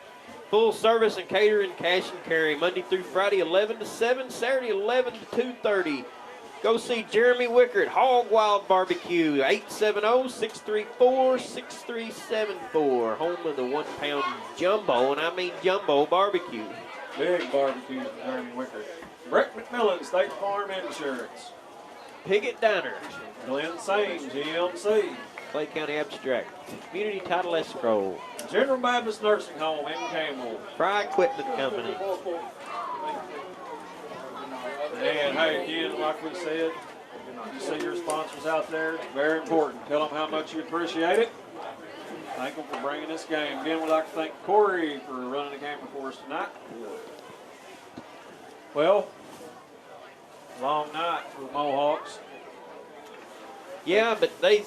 Full service and catering, cash and carry, Monday through Friday, 11 to 7, Saturday, 11 to 2:30. Go see Jeremy Wicker at Hog Wild Barbecue, 870-634-6374. Home of the 1-pound jumbo, and I mean jumbo barbecue. Big barbecue for Jeremy Wicker. Brett McMillan, State Farm Insurance. Piggott Diner. Glenn Sames, GMC. Clay County Abstract. Community Title Escrow. General Baptist Nursing Home in Campbell. Fry Equipment Company. And hey, again, like we said, you see your sponsors out there. It's very important. Tell them how much you appreciate it. Thank them for bringing this game. Again, we'd like to thank Corey for running the game for us tonight. Well, long night for the Mohawks. Yeah, but they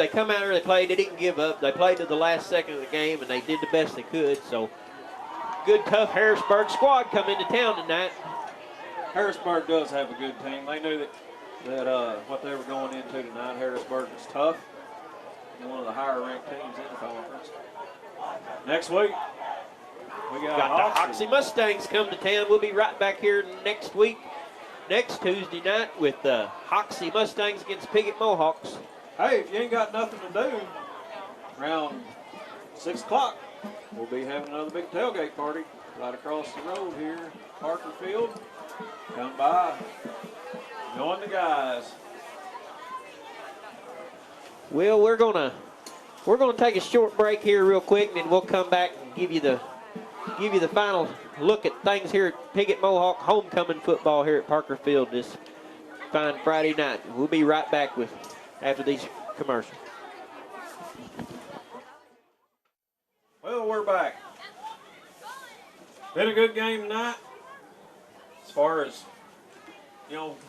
come out here, they played, they didn't give up. They played to the last second of the game, and they did the best they could. So, good, tough Harrisburg squad come into town tonight. Harrisburg does have a good team. They knew that what they were going into tonight. Harrisburg was tough. One of the higher ranked teams in the conference. Next week, we got the Hoxie Mustangs come to town. We'll be right back here next week, next Tuesday night, with the Hoxie Mustangs against Piggott Mohawks. Hey, if you ain't got nothing to do, around 6 o'clock, we'll be having another big tailgate party right across the road here, Parker Field. Come by, join the guys. Well, we're gonna take a short break here real quick, and then we'll come back and give you the final look at things here at Piggott Mohawk homecoming football here at Parker Field this fine Friday night. We'll be right back after these commercials. Well, we're back. Been a good game tonight. As far as,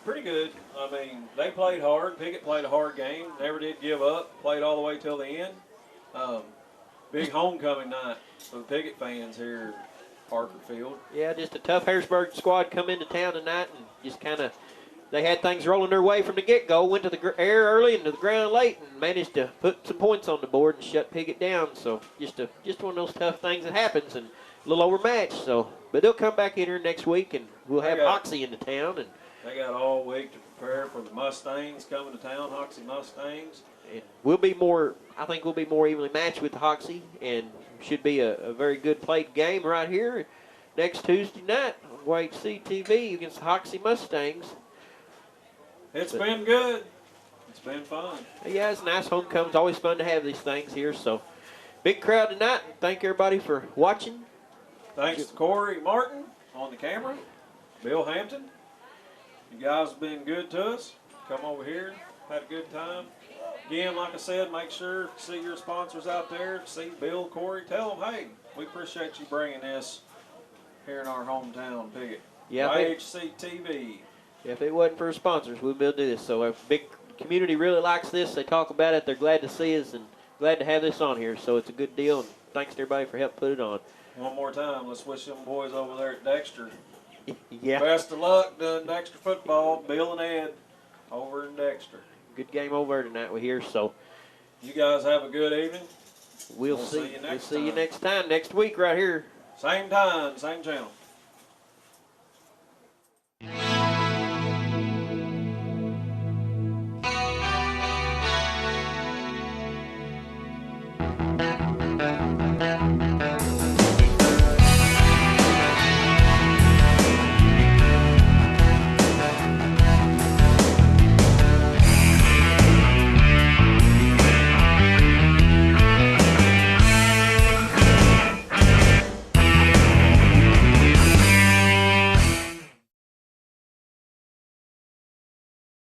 pretty good. I mean, they played hard. Piggott played a hard game. Never did give up. Played all the way till the end. Big homecoming night for the Piggott fans here at Parker Field. Yeah, just a tough Harrisburg squad come into town tonight, and just kind of, they had things rolling their way from the get-go. Went to the air early and to the ground late, and managed to put some points on the board and shut Piggott down. So just one of those tough things that happens, and a little overmatched. So, but they'll come back in here next week, and we'll have Hoxie in the town. And they got all week to prepare for the Mustangs coming to town, Hoxie Mustangs. And I think we'll be more evenly matched with the Hoxie, and should be a very good played game right here next Tuesday night on YHC TV against the Hoxie Mustangs. It's been good. It's been fun. Yeah, it's a nice homecoming. It's always fun to have these things here. So, big crowd tonight. Thank everybody for watching. Thanks to Corey Martin on the camera, Bill Hampton. You guys have been good to us. Come over here, had a good time. Again, like I said, make sure to see your sponsors out there. See Bill, Corey. Tell them, hey, we appreciate you bringing this here in our hometown, Piggott. Yeah, YHC TV. If it wasn't for sponsors, we'd be able to do this. So a big community really likes this. They talk about it. They're glad to see us and glad to have this on here. So it's a good deal, and thanks to everybody for helping put it on. One more time, let's wish them boys over there at Dexter. Yeah. Best of luck doing Dexter football. Bill and Ed over in Dexter. Good game over tonight we hear. So you guys have a good evening. We'll see you next time, next week right here. Same time, same channel.